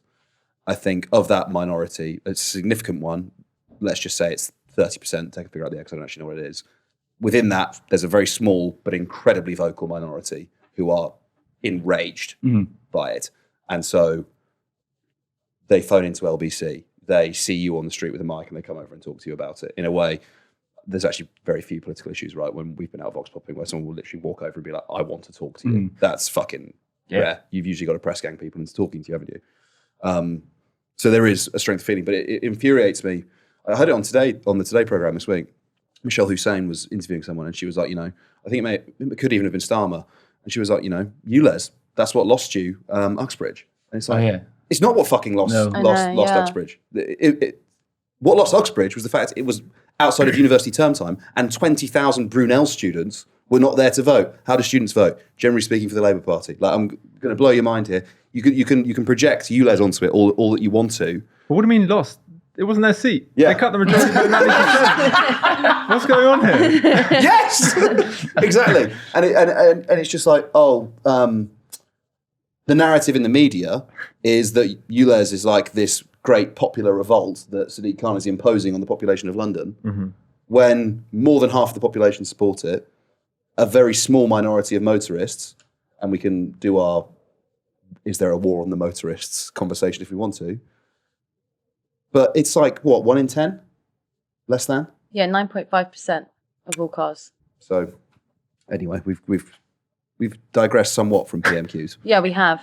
I think of that minority, it's a significant one. Let's just say it's 30%. Take a figure out the X. I don't actually know what it is. Within that, there's a very small but incredibly vocal minority who are enraged by it. And so they phone into LBC. They see you on the street with a mic and they come over and talk to you about it. In a way, there's actually very few political issues, right? When we've been out vox popping where someone will literally walk over and be like, I want to talk to you. That's fucking rare. You've usually got to press gang people into talking to you, haven't you? So there is a strength of feeling, but it infuriates me. I heard it on the Today programme this week. Michelle Hussein was interviewing someone and she was like, I think it could even have been Starmer. And she was like, ULEZ, that's what lost you Uxbridge. And it's like, it's not what fucking lost Uxbridge. What lost Uxbridge was the fact it was outside of university term time and 20,000 Brunel students were not there to vote. How do students vote? Generally speaking, for the Labour Party. Like, I'm going to blow your mind here. You can project ULEZ onto it all that you want to. But what do you mean lost? It wasn't their seat. Yeah. They cut the majority by 90%. What's going on here? Yes, exactly. And it's just like, the narrative in the media is that ULEZ is like this great popular revolt that Sadiq Khan is imposing on the population of London, when more than half of the population support it, a very small minority of motorists, and we can do our is there a war on the motorists conversation if we want to. But it's like, what, 1 in 10? Less than? Yeah, 9.5% of all cars. So anyway, we've digressed somewhat from PMQs. Yeah, we have.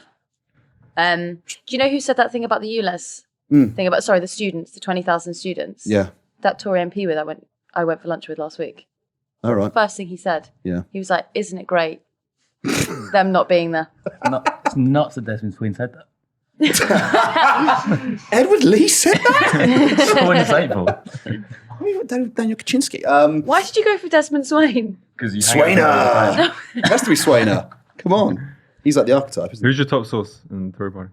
Do you know who said that thing about the ULEZ thing about, the students, the 20,000 students? Yeah. That Tory MP I went for lunch with last week. All right. First thing he said. Yeah. He was like, isn't it great? Them not being there. It's nuts that Desmond Swayne said that. Edward Lee said that? So insightful. Daniel Kaczynski. Why did you go for Desmond Swayne? Because Swainer. It has to be Swainer. Come on. He's like the archetype, isn't he? Who's your top source in the Tory party?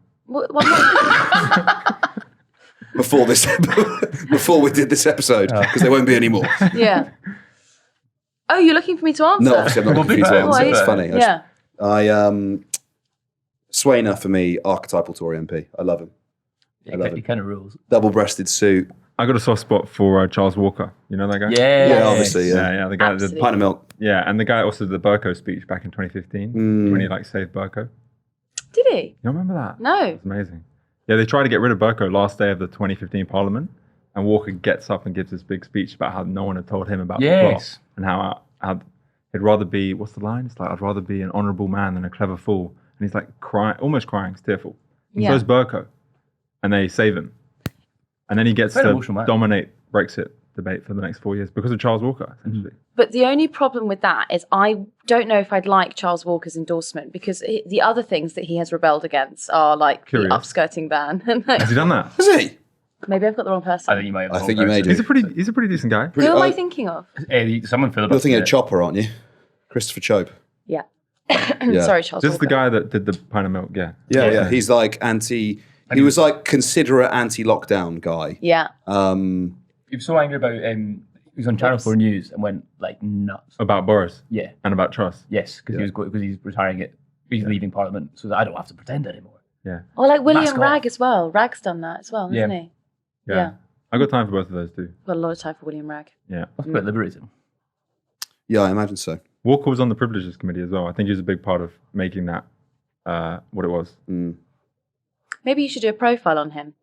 Before we did this episode, because there won't be any more. Yeah. Oh, you're looking for me to answer? No, obviously I'm not looking for you to answer. It's funny. Yeah. Swainer for me, archetypal Tory MP. I love him. I love him. He kind of rules. Double-breasted suit. I got a soft spot for Charles Walker. You know that guy? Yeah, obviously. Yeah, the guy that did pint of milk. Yeah, and the guy also did the Burko speech back in 2015 when he saved Burko. Did he? You don't remember that? No. It's amazing. Yeah, they tried to get rid of Burko last day of the 2015 Parliament, and Walker gets up and gives this big speech about how no one had told him about the plot and how he'd rather be, what's the line? It's like, I'd rather be an honourable man than a clever fool. And he's like crying, almost crying, he's tearful. And so is Burko. And they save him. And then he gets to dominate Brexit debate for the next 4 years because of Charles Walker, essentially. But the only problem with that is I don't know if I'd like Charles Walker's endorsement because the other things that he has rebelled against are like the upskirting ban. Has he done that? Has he? Maybe I've got the wrong person. I think you might have. I think you may do. He's a pretty decent guy. Who am I thinking of? Someone filled up. You're thinking of Chopper, aren't you? Christopher Chope. Yeah. Sorry, Charles. This is the Walker. guy that did the pint of milk. Yeah. Yeah. He's like he was like considerate anti-lockdown guy. Yeah. He was so angry about he was on Channel 4 News and went like nuts about Boris. Yeah. And about Truss. Yes, because he's retiring it. He's leaving Parliament, so I don't have to pretend anymore. Yeah. Or like William Ragg as well. Ragg's done that as well, hasn't he? Yeah. I got time for both of those too. Got a lot of time for William Ragg. Yeah. That's quite liberating. Yeah, I imagine so. Walker was on the Privileges Committee as well. I think he was a big part of making that what it was. Maybe you should do a profile on him.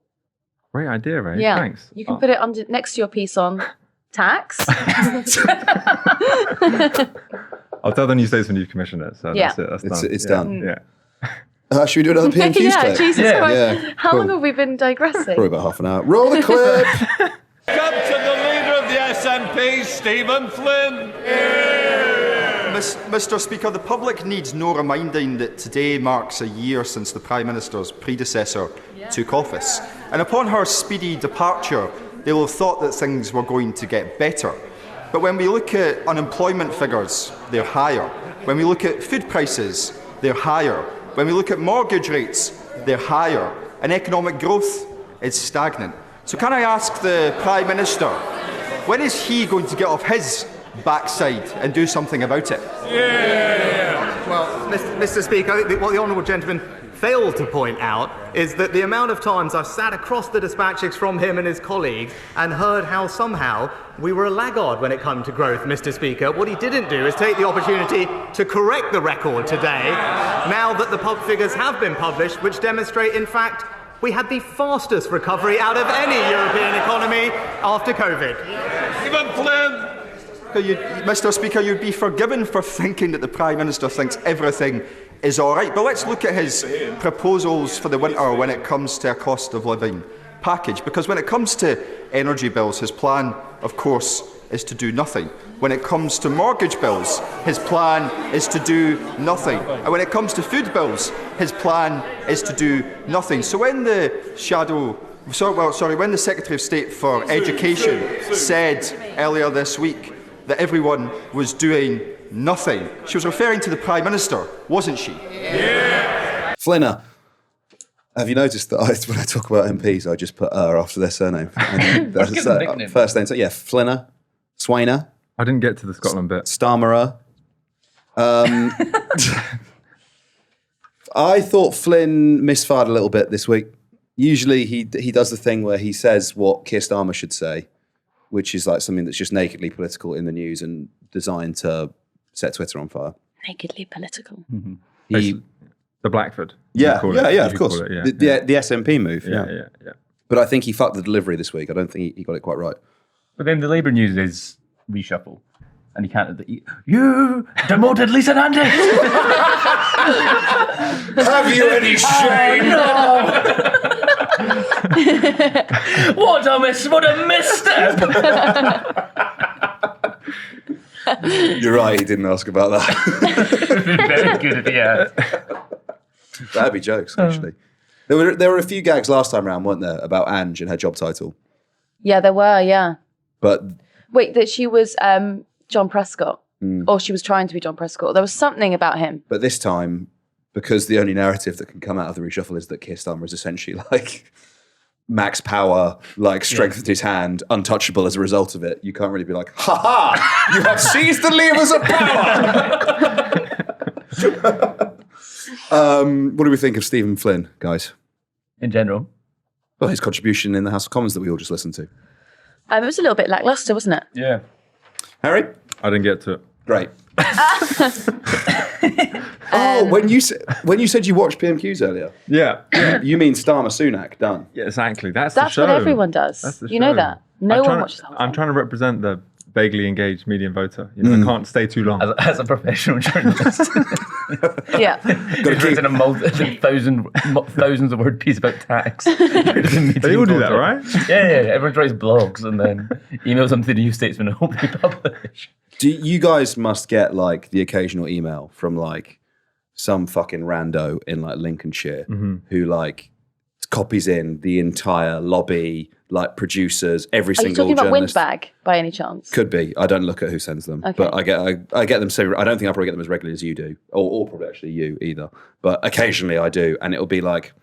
Great idea, Ray. Yeah. Thanks. You can put it next to your piece on tax. I'll tell the New Statesman you've commissioned it. So that's it. That's done. It's done. Yeah. Should we do another PMQs yeah, clip? Jesus Christ. How long have we been digressing? Probably about half an hour. Roll the clip. Come to the leader of the SNP, Stephen Flynn. Mr. Speaker, the public needs no reminding that today marks a year since the Prime Minister's predecessor took office. And upon her speedy departure, they will have thought that things were going to get better. But when we look at unemployment figures, they're higher. When we look at food prices, they're higher. When we look at mortgage rates, they're higher. And economic growth is stagnant. So can I ask the Prime Minister, when is he going to get off his backside and do something about it? Well, Mr. Speaker, I think what the honourable gentleman failed to point out is that the amount of times I've sat across the dispatches from him and his colleagues and heard how somehow we were a laggard when it comes to growth, Mr. Speaker. What he didn't do is take the opportunity to correct the record today, now that the pub figures have been published, which demonstrate, in fact, we had the fastest recovery out of any European economy after COVID. Stephen Flynn. Mr. Speaker, you'd be forgiven for thinking that the Prime Minister thinks everything is all right. But let's look at his proposals for the winter when it comes to a cost of living package. Because when it comes to energy bills, his plan, of course, is to do nothing. When it comes to mortgage bills, his plan is to do nothing. And when it comes to food bills, his plan is to do nothing. So when the when the Secretary of State for Education said earlier this week that everyone was doing nothing, she was referring to the Prime Minister, wasn't she? Yeah. Flinner. Have you noticed that when I talk about MPs, I just put after their surname? And that's first name. So yeah, Flinner, Swainer. I didn't get to the Scotland bit. Starmerer. I thought Flynn misfired a little bit this week. Usually he does the thing where he says what Keir Starmer should say, which is like something that's just nakedly political in the news and designed to set Twitter on fire. Nakedly political. Mm-hmm. The Blackford. Yeah, of course. The SNP move. Yeah. But I think he fucked the delivery this week. I don't think he got it quite right. But then the Labour news is reshuffle. And he can't... You demoted Lisa Nandy! Have you any shame? What a misstep! You're right, he didn't ask about that. Very good, yeah. That'd be jokes, actually. There were a few gags last time around, weren't there, about Ange and her job title? Yeah, there were, yeah. But... Wait, that she was John Prescott? Or she was trying to be John Prescott? There was something about him. But this time, because the only narrative that can come out of the reshuffle is that Keir Starmer is essentially like max power, like strengthened his hand, untouchable as a result of it, you can't really be like, ha ha, you have seized the levers of power. What do we think of Stephen Flynn, guys? In general? Well, his contribution in the House of Commons that we all just listened to. It was a little bit lackluster, wasn't it? Yeah. Harry? I didn't get to it. Great. When you said you watched PMQs earlier, you mean Starmer Sunak done? Yeah, exactly. That's the show. What everyone does. That's the you show. know that. No one watches the whole I'm thing. trying to represent the vaguely engaged median voter. You know, I can't stay too long. As a professional journalist. Yeah. Got to written thousands of word piece about tax. They all do that, right? Yeah. Everyone writes blogs and then emails them to the New Statesman and hope they publish. You guys must get like the occasional email from like some fucking rando in like Lincolnshire who like copies in the entire lobby, like producers, every single journalist. Are you talking journalist. about Windbag by any chance? Could be. I don't look at who sends them, Okay. but I get them. So I don't think I probably get them as regularly as you do, or probably actually you either. But occasionally I do, and it'll be like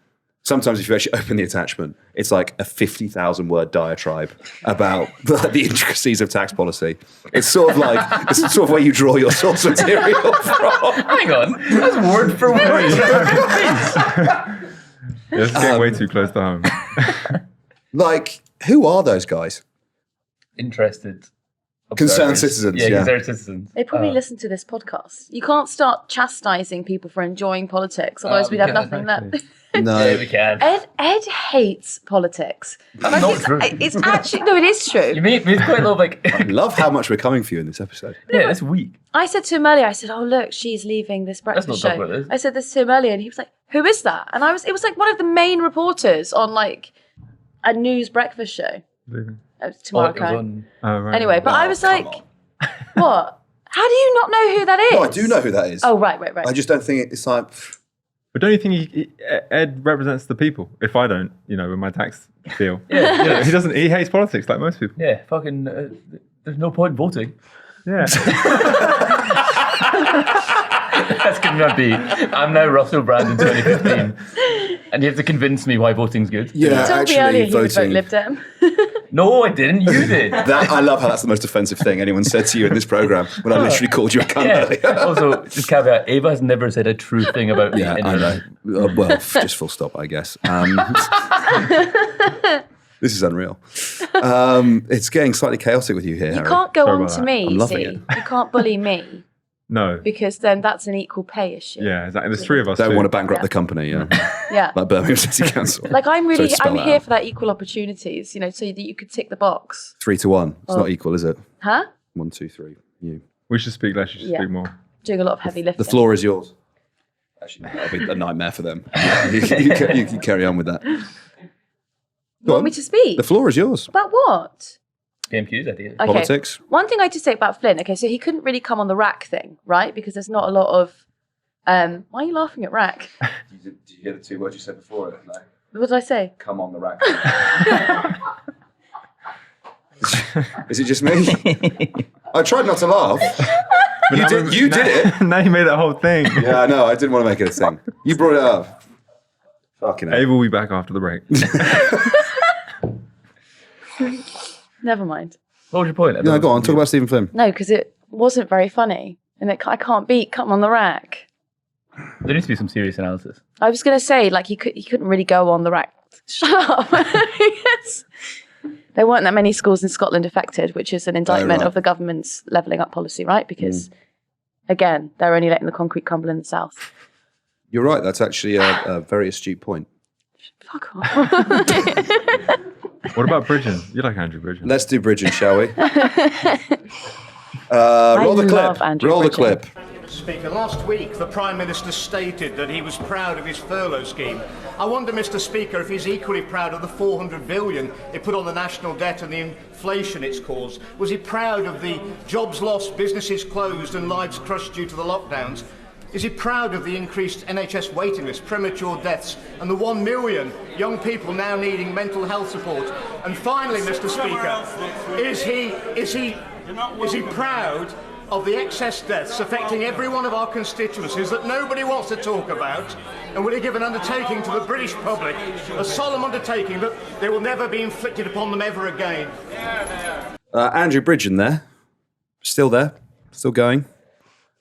sometimes if you actually open the attachment, it's like a 50,000 word diatribe about the intricacies of tax policy. It's sort of like it's sort of where you draw your source material from. Hang on, that's word for word. It's getting way too close to home. Like, who are those guys? Interested. Concerned observers. citizens. Yeah, concerned citizens. They probably listen to this podcast. You can't start chastising people for enjoying politics, otherwise we'd have nothing left. No, Yeah, we can. Ed hates politics. That's not true. It's actually no, it is true. You mean it's quite a lot of like. I love how much we're coming for you in this episode. Yeah, this week. I said to him earlier, I said, "Oh look, she's leaving this breakfast Let's not show." talk about this. I said this to him earlier, and he was like, "Who is that?" And it was like one of the main reporters on like a news breakfast show. Tomorrow it was on. Right. Anyway, but I was like, what? How do you not know who that is? No, I do know who that is. Oh, right. I just don't think it's like... But don't you think Ed represents the people? If I don't, with my tax deal. Yeah. He doesn't. He hates politics like most people. Yeah, fucking. There's no point voting. Yeah. That's going to be. I'm now Russell Brand in 2015, and you have to convince me why voting's good. Yeah, You told me earlier he would vote Lib Dem. No, I didn't. You did. I love how that's the most offensive thing anyone said to you in this programme when I literally called you a cunt earlier. Also, just caveat: Ava has never said a true thing about me. Yeah, I know. Well, just full stop, I guess. This is unreal. It's getting slightly chaotic with you here, You Harry. can't go Sorry on about to that. me, I'm you loving see. it. You can't bully me No. because then that's an equal pay issue. Yeah, exactly. There's three of us. Don't too. want to bankrupt the company, yeah. Yeah. Like Birmingham City Council. Like I'm Spell that here out. for that equal opportunities, so that you could tick the box. 3-1. It's not equal, is it? Huh? 1, 2, 3. You. We should speak less. You should Yeah. speak more. Doing a lot of heavy lifting. The floor is yours. Actually, that'll be a nightmare for them. You can carry on with that. You want me to speak? The floor is yours. About what? PMQs, I think. Okay. Politics. One thing I just say about Flynn, okay, so he couldn't really come on the rack thing, right? Because there's not a lot of... why are you laughing at rack? Did you hear the 2 words you said before? No. What did I say? Come on the rack. Is it just me? I tried not to laugh. You did it. Now you made that whole thing. Yeah, I know. I didn't want to make it a thing. You brought it up. Fucking hell. Ava will be back after the break. Never mind. What was your point? No, go on. Talk about Stephen Flynn. No, because it wasn't very funny. And I can't beat come on the rack. There needs to be some serious analysis. I was going to say, like, he couldn't really go on the rack. Shut up. Yes. There weren't that many schools in Scotland affected, which is an indictment right. of the government's levelling up policy, right? Because, again, they're only letting the concrete crumble in the south. You're right. That's actually a very astute point. Fuck off. What about Bridgen? You like Andrew Bridgen? Let's do Bridgen, shall we? I Roll the love clip. Andrew Roll the Bridgen. clip. Speaker, last week the Prime Minister stated that he was proud of his furlough scheme. I wonder, Mr. Speaker, if he's equally proud of the 400 billion it put on the national debt and the inflation it's caused. Was he proud of the jobs lost, businesses closed and lives crushed due to the lockdowns? Is he proud of the increased NHS waiting list, premature deaths and the 1 million young people now needing mental health support? And finally, Mr. Speaker, is he proud of the excess deaths affecting every one of our constituencies that nobody wants to talk about? And will he give an undertaking to the British public, a solemn undertaking that they will never be inflicted upon them ever again? Andrew Bridgen there. Still there. Still going.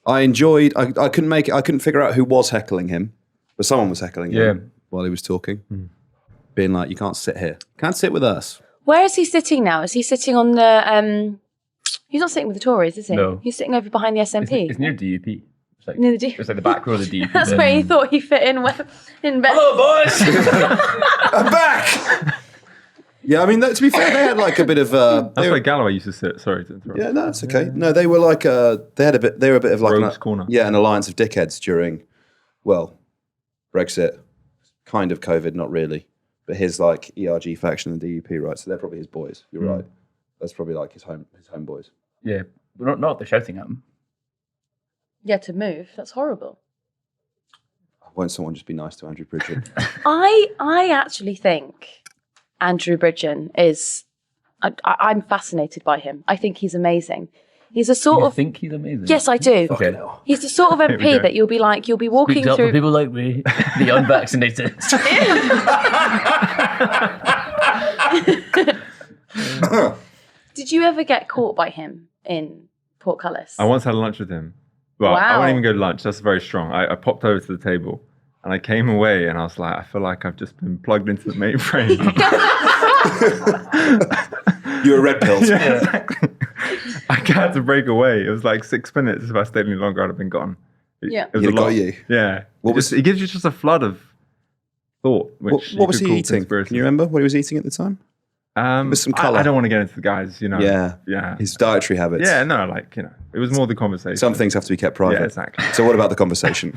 I enjoyed... I couldn't make it... I couldn't figure out who was heckling him. But someone was heckling him while he was talking. Being like, you can't sit here. Can't sit with us. Where is he sitting now? Is he sitting on the... He's not sitting with the Tories, is he? No. He's sitting over behind the SNP. It's near DUP. It's like, Near the DUP. It's like the back row of the DUP. That's where he thought he fit in bed. Hello, boys! I'm back! Yeah, I mean, to be fair, they had like a bit of... That's where Galloway used to sit. Sorry to interrupt. Yeah, no, it's okay. No, they were like they were a bit of like Rogue's corner. Yeah, an alliance of dickheads during, well, Brexit, kind of COVID, not really, but his like ERG faction and DUP, right? So they're probably his boys. You're right. That's probably like his homeboys. Yeah, but not they're shouting at him. Yeah, to move. That's horrible. Won't someone just be nice to Andrew Bridgen? I actually think Andrew Bridgen is... I'm fascinated by him. I think he's amazing. He's a sort You of... think he's amazing? Yes, I do. Okay. He's the sort of we MP go. that you'll be walking Speaks up for through... people like me, the unvaccinated. Did you ever get caught by him in Portcullis? I once had lunch with him. Well, I Wow. won't even go to lunch. That's very strong. I popped over to the table and I came away and I was like, I feel like I've just been plugged into the mainframe. You were red pilled. Yeah, exactly. I had to break away. It was like 6 minutes. If I stayed any longer, I'd have been gone. Yeah. It was He'd a lot. got you. Yeah. What was- It gives you just a flood of thought. Which What was you he could call eating? conspiracy. Can you remember what he was eating at the time? With some colour. I don't want to get into the guys, you know. Yeah. Yeah. His dietary habits. Yeah, no, like, you know, it was more the conversation. Some things have to be kept private. Yeah, exactly. So what about the conversation?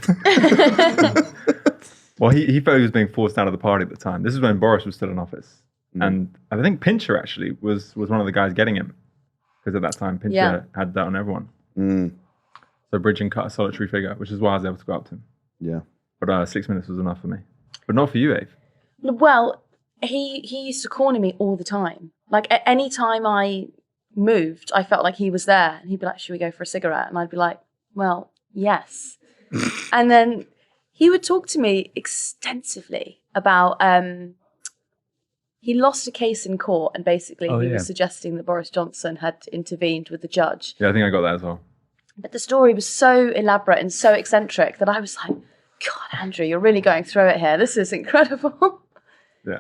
Well, he felt he was being forced out of the party at the time. This is when Boris was still in office. And I think Pincher actually was one of the guys getting him. Because at that time, Pincher had that on everyone. So Bridgen cut a solitary figure, which is why I was able to go up to him. Yeah. But 6 minutes was enough for me. But not for you, Ave. Well, he used to corner me all the time. Like, at any time I moved, I felt like he was there. And he'd be like, should we go for a cigarette? And I'd be like, well, yes. And then he would talk to me extensively about... he lost a case in court, and basically he was suggesting that Boris Johnson had intervened with the judge. Yeah, I think I got that as well. But the story was so elaborate and so eccentric that I was like, God, Andrew, you're really going through it here. This is incredible. Yeah.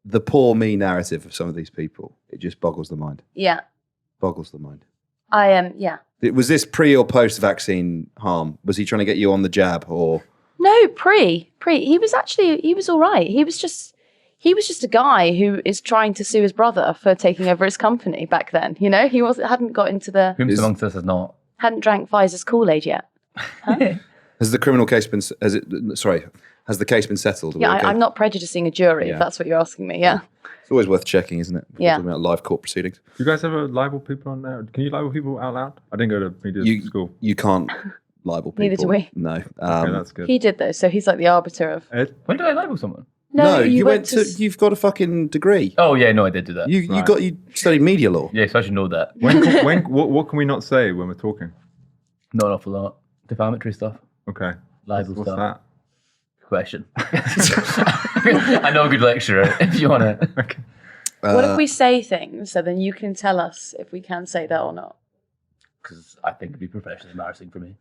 The poor me narrative of some of these people, it just boggles the mind. Yeah. Boggles the mind. I am, Was this pre or post vaccine harm? Was he trying to get you on the jab or? No, pre. He was all right. He was just a guy who is trying to sue his brother for taking over his company back then. You know, hadn't got into the... Whom amongst us has not? Hadn't drank Pfizer's Kool-Aid yet. Huh? Has the criminal case been... Has the case been settled? Yeah, I'm not prejudicing a jury, if that's what you're asking me, yeah. It's always worth checking, isn't it? We're talking about live court proceedings. Do you guys ever libel people on there? Can you libel people out loud? I didn't go to media school. You can't libel people. Neither do we. No. Okay, that's good. He did, though, so he's like the arbiter of... Ed? When did I libel someone? No, you went to... You've got a fucking degree. Oh, yeah, no, I did do that. You studied media law. Yeah, so I should know that. What can we not say when we're talking? Not an awful lot. Defamatory stuff. Okay. Libel What's stuff. that? Question. I know a good lecturer, if you want to. Okay. What if we say things, so then you can tell us if we can say that or not? Because I think it'd be professionally embarrassing for me.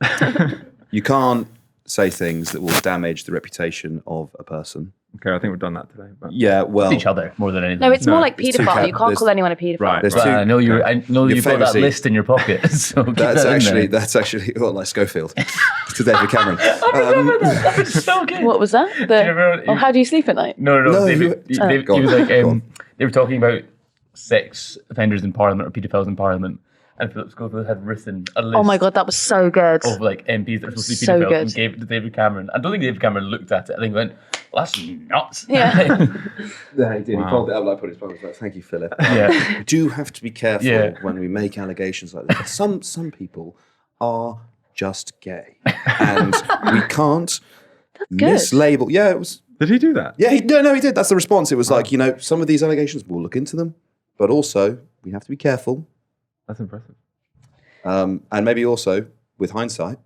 You can't say things that will damage the reputation of a person. Okay, I think we've done that today. But. Yeah, well... Each other, more than anything. No, it's more like there's two paedophile. You can't there's- call anyone a paedophile. Right. There's I know you've got that famously- list in your pocket. So keep that in there. That's actually like Schofield to David Cameron. That was so good. What was that? How do you sleep at night? No. No, David, you- David, Go he was on, like, go on. they were talking about sex offenders in Parliament or paedophiles in Parliament, and Philip Schofield had written a list Oh my God, that was so good. of like MPs that were supposed to be So paedophiles good. and gave it to David Cameron. I don't think David Cameron looked at it. I think he went, well, that's nuts. Yeah. Yeah, he did. Wow. He folded it up like put his phone. Like, thank you, Philip. Yeah. We do have to be careful Yeah. when we make allegations like this. Some people are just gay, and we can't good. mislabel. Yeah, it was. Did he do that? Yeah, he did. That's the response. It was like, some of these allegations, we'll look into them, but also we have to be careful. That's impressive. And maybe also, with hindsight, a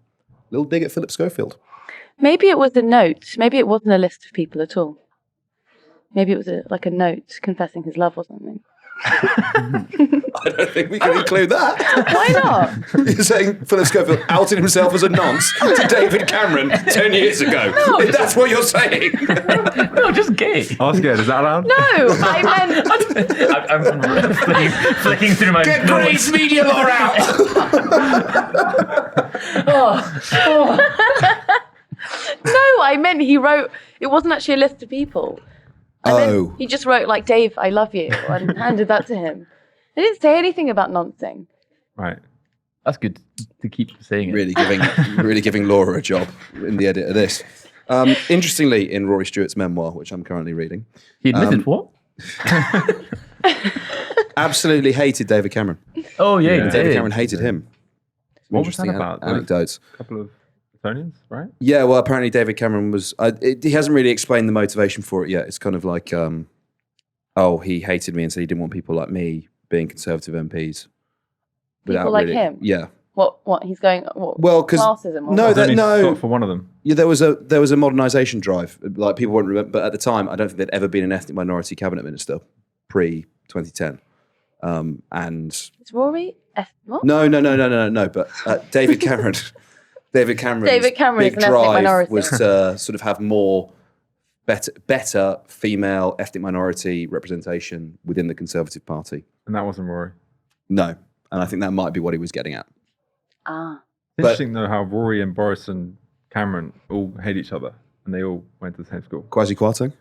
little dig at Philip Schofield. Maybe it was a note. Maybe it wasn't a list of people at all. Maybe it was like a note confessing his love or something. I don't think we can include that. Why not? You're saying Philip Schofield outed himself as a nonce to David Cameron 10 years ago. No. That's what you're saying. No, just gay. Ask Ed, is that allowed? No, I meant... I'm flicking through my Get notes. Grace Media Law out. No, I meant he wrote... It wasn't actually a list of people. I meant he just wrote, like, Dave, I love you, and handed that to him. I didn't say anything about noncing. Right. That's good to keep saying it. Really giving Laura a job in the edit of this. Interestingly, in Rory Stewart's memoir, which I'm currently reading, He admitted what? absolutely hated David Cameron. Oh, yeah, he David did. Cameron hated him. What was that Interesting about? anecdotes. A couple of Etonians, right? Yeah, well, apparently David Cameron was... he hasn't really explained the motivation for it yet. It's kind of like, he hated me and said he didn't want people like me being Conservative MPs. People like him? Yeah. What he's going... What, Well, because... classism or No, what? Only no. stopped for one of them. Yeah, there was a modernisation drive. Like, people won't remember, but at the time, I don't think there'd ever been an ethnic minority cabinet minister pre-2010. And... Is Rory... What? No. But David Cameron... David Cameron's David Cameron big is an ethnic drive minority. was to sort of have more better female ethnic minority representation within the Conservative Party. And that wasn't Rory. No. And I think that might be what he was getting at. Ah. Interesting, though, how Rory and Boris and Cameron all hate each other. And they all went to the same school. Kwasi Kwarteng?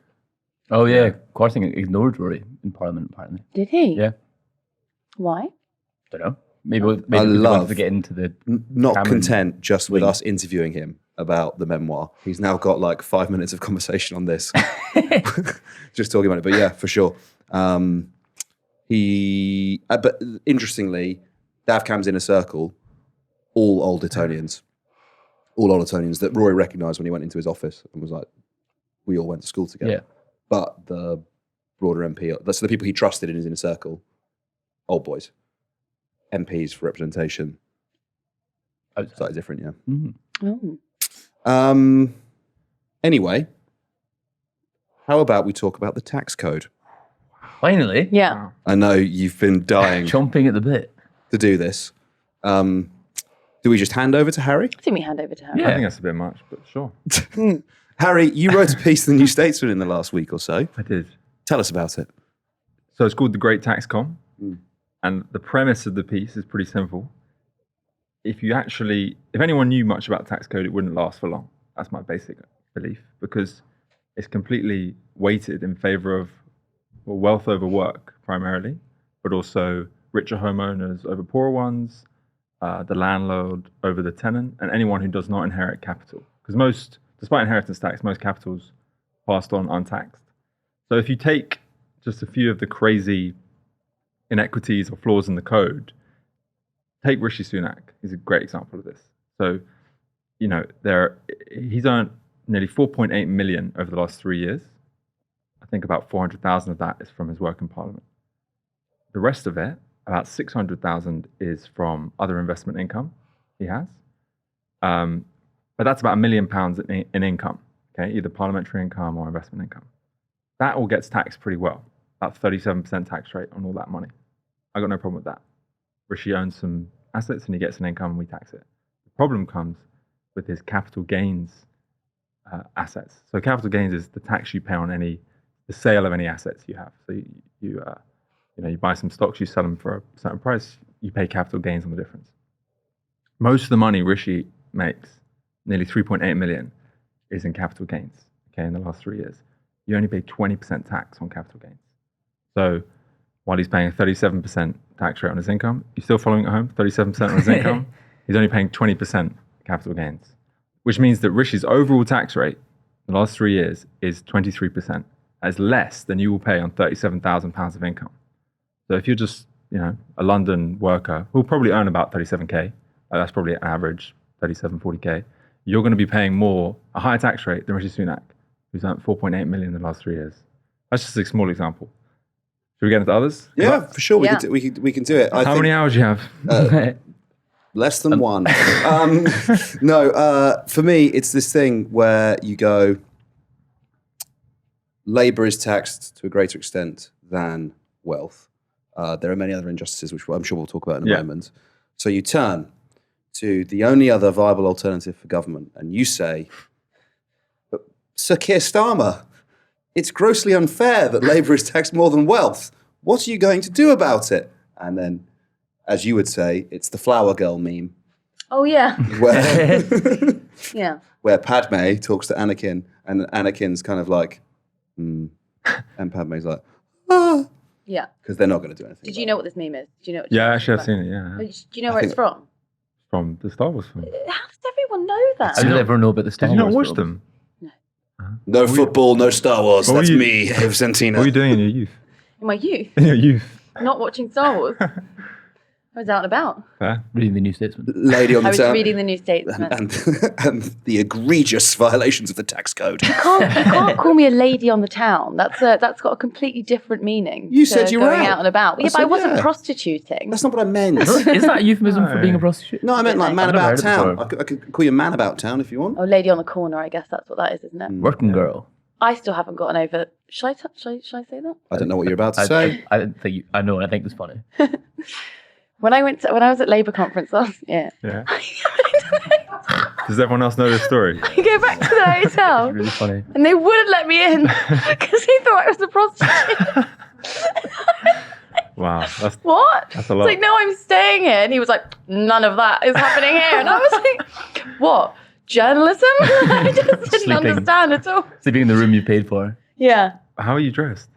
Oh, yeah. Kwarteng ignored Rory in Parliament, apparently. Did he? Yeah. Why? Don't know. Maybe he wanted to get into the... Not Cameron content just with wing. us interviewing him about the memoir. He's now got like 5 minutes of conversation on this. Just talking about it. But yeah, for sure. But interestingly, Davcam's inner circle, all old Etonians that Rory recognised when he went into his office and was like, we all went to school together. Yeah. But the broader MP, so the people he trusted in his inner circle, old boys, MPs for representation, slightly different, yeah. Oh. Anyway, how about we talk about the tax code? Finally. Yeah. I know you've been dying Chomping at the bit. to do this. Do we just hand over to Harry? I think we hand over to Harry. Yeah. I think that's a bit much, but sure. Harry, you wrote a piece in the New Statesman in the last week or so. I did. Tell us about it. So it's called The Great Tax Con. And the premise of the piece is pretty simple. If anyone knew much about tax code, it wouldn't last for long. That's my basic belief, because it's completely weighted in favor of wealth over work primarily, but also richer homeowners over poorer ones, the landlord over the tenant, and anyone who does not inherit capital. Because despite inheritance tax, most capital's passed on untaxed. So if you take just a few of the crazy inequities or flaws in the code, take Rishi Sunak. He's a great example of this. So, he's earned nearly 4.8 million over the last 3 years. I think about 400,000 of that is from his work in Parliament. The rest of it, about 600,000, is from other investment income he has. But that's about £1 million in income, okay, either parliamentary income or investment income. That all gets taxed pretty well, about 37% tax rate on all that money. I got no problem with that. Rishi owns some assets and he gets an income and we tax it. The problem comes with his capital gains assets. So capital gains is the tax you pay on the sale of any assets you have. So you buy some stocks, you sell them for a certain price, you pay capital gains on the difference. Most of the money Rishi makes, nearly 3.8 million, is in capital gains, okay, in the last 3 years. You only pay 20% tax on capital gains. So while he's paying a 37% tax rate on his income, you're still following at home, 37% on his income, he's only paying 20% capital gains, which means that Rishi's overall tax rate in the last 3 years is 23%. That is less than you will pay on £37,000 of income. So if you're just, a London worker who'll probably earn about 37k, that's probably an average, 37, 40k, you're going to be paying a higher tax rate than Rishi Sunak, who's earned 4.8 million in the last 3 years. That's just a small example. Should we get into others? Yeah, for sure. We can do it. How many hours do you have? Less than one. No, for me, it's this thing where you go, labour is taxed to a greater extent than wealth. There are many other injustices, which I'm sure we'll talk about in a moment. So you turn to the only other viable alternative for government and you say, Sir Keir Starmer, it's grossly unfair that labour is taxed more than wealth. What are you going to do about it? And then, as you would say, it's the flower girl meme. Oh, yeah. Where, Yeah. where Padme talks to Anakin and Anakin's kind of like, and Padme's like, ah. Yeah. Because they're not going to do anything. Did you know what this meme is? Do you know? Yeah, actually, I've seen it, yeah. Do you know where it's from? From the Star Wars film. How does everyone know that? How did everyone know about the Star Did you not Wars watch film? them? No football, no Star Wars. What That's were you- me, Dave Santina. What were you doing in your youth? In my youth, In your youth? not watching Star Wars. I was out and about. Fair. Reading the New Statesman. Lady on the I was town. reading the New Statesman. And the egregious violations of the tax code. You can't call me a lady on the town. That's got a completely different meaning. You to said you were going out. out and about. I Yeah, but I said, wasn't yeah. prostituting. That's not what I meant. Is that a euphemism for being a prostitute? No, I meant like man I've never about heard it town. before. I could call you man about town if you want. Oh, lady on the corner. I guess that's what that is, isn't it? Working girl. I still haven't gotten over. Should I say that? I don't know what you're about to say. I didn't think I know, and I think it's funny. When I was at Labour conference last year, Yeah. Does everyone else know this story? I go back to the hotel Really funny. and they wouldn't let me in because he thought I was a prostitute. Wow. What? That's a lot. It's like, no, I'm staying here. And he was like, none of that is happening here. And I was like, what? Journalism? I just didn't Sleeping. understand at all. Sleeping in the room you paid for. Yeah. How are you dressed?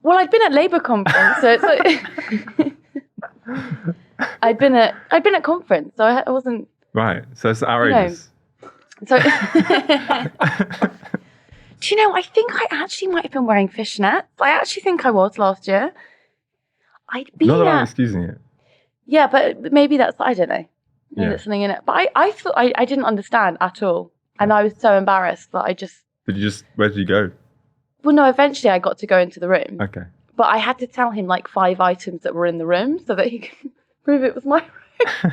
Well, I'd been at Labour conference, so it's like I'd been at conference, so I wasn't. Right. So it's outrageous. So, Do you know, I think I actually might have been wearing fishnets. I actually think I was last year. I'd been Not that I'm at... excusing it. Yeah, but maybe that's... I don't know. Maybe Yeah. there's something in it. But I thought I didn't understand at all. And I was so embarrassed that I just... Where did you go? Well, no, eventually I got to go into the room. Okay. But I had to tell him like 5 items that were in the room so that he could prove it was my room.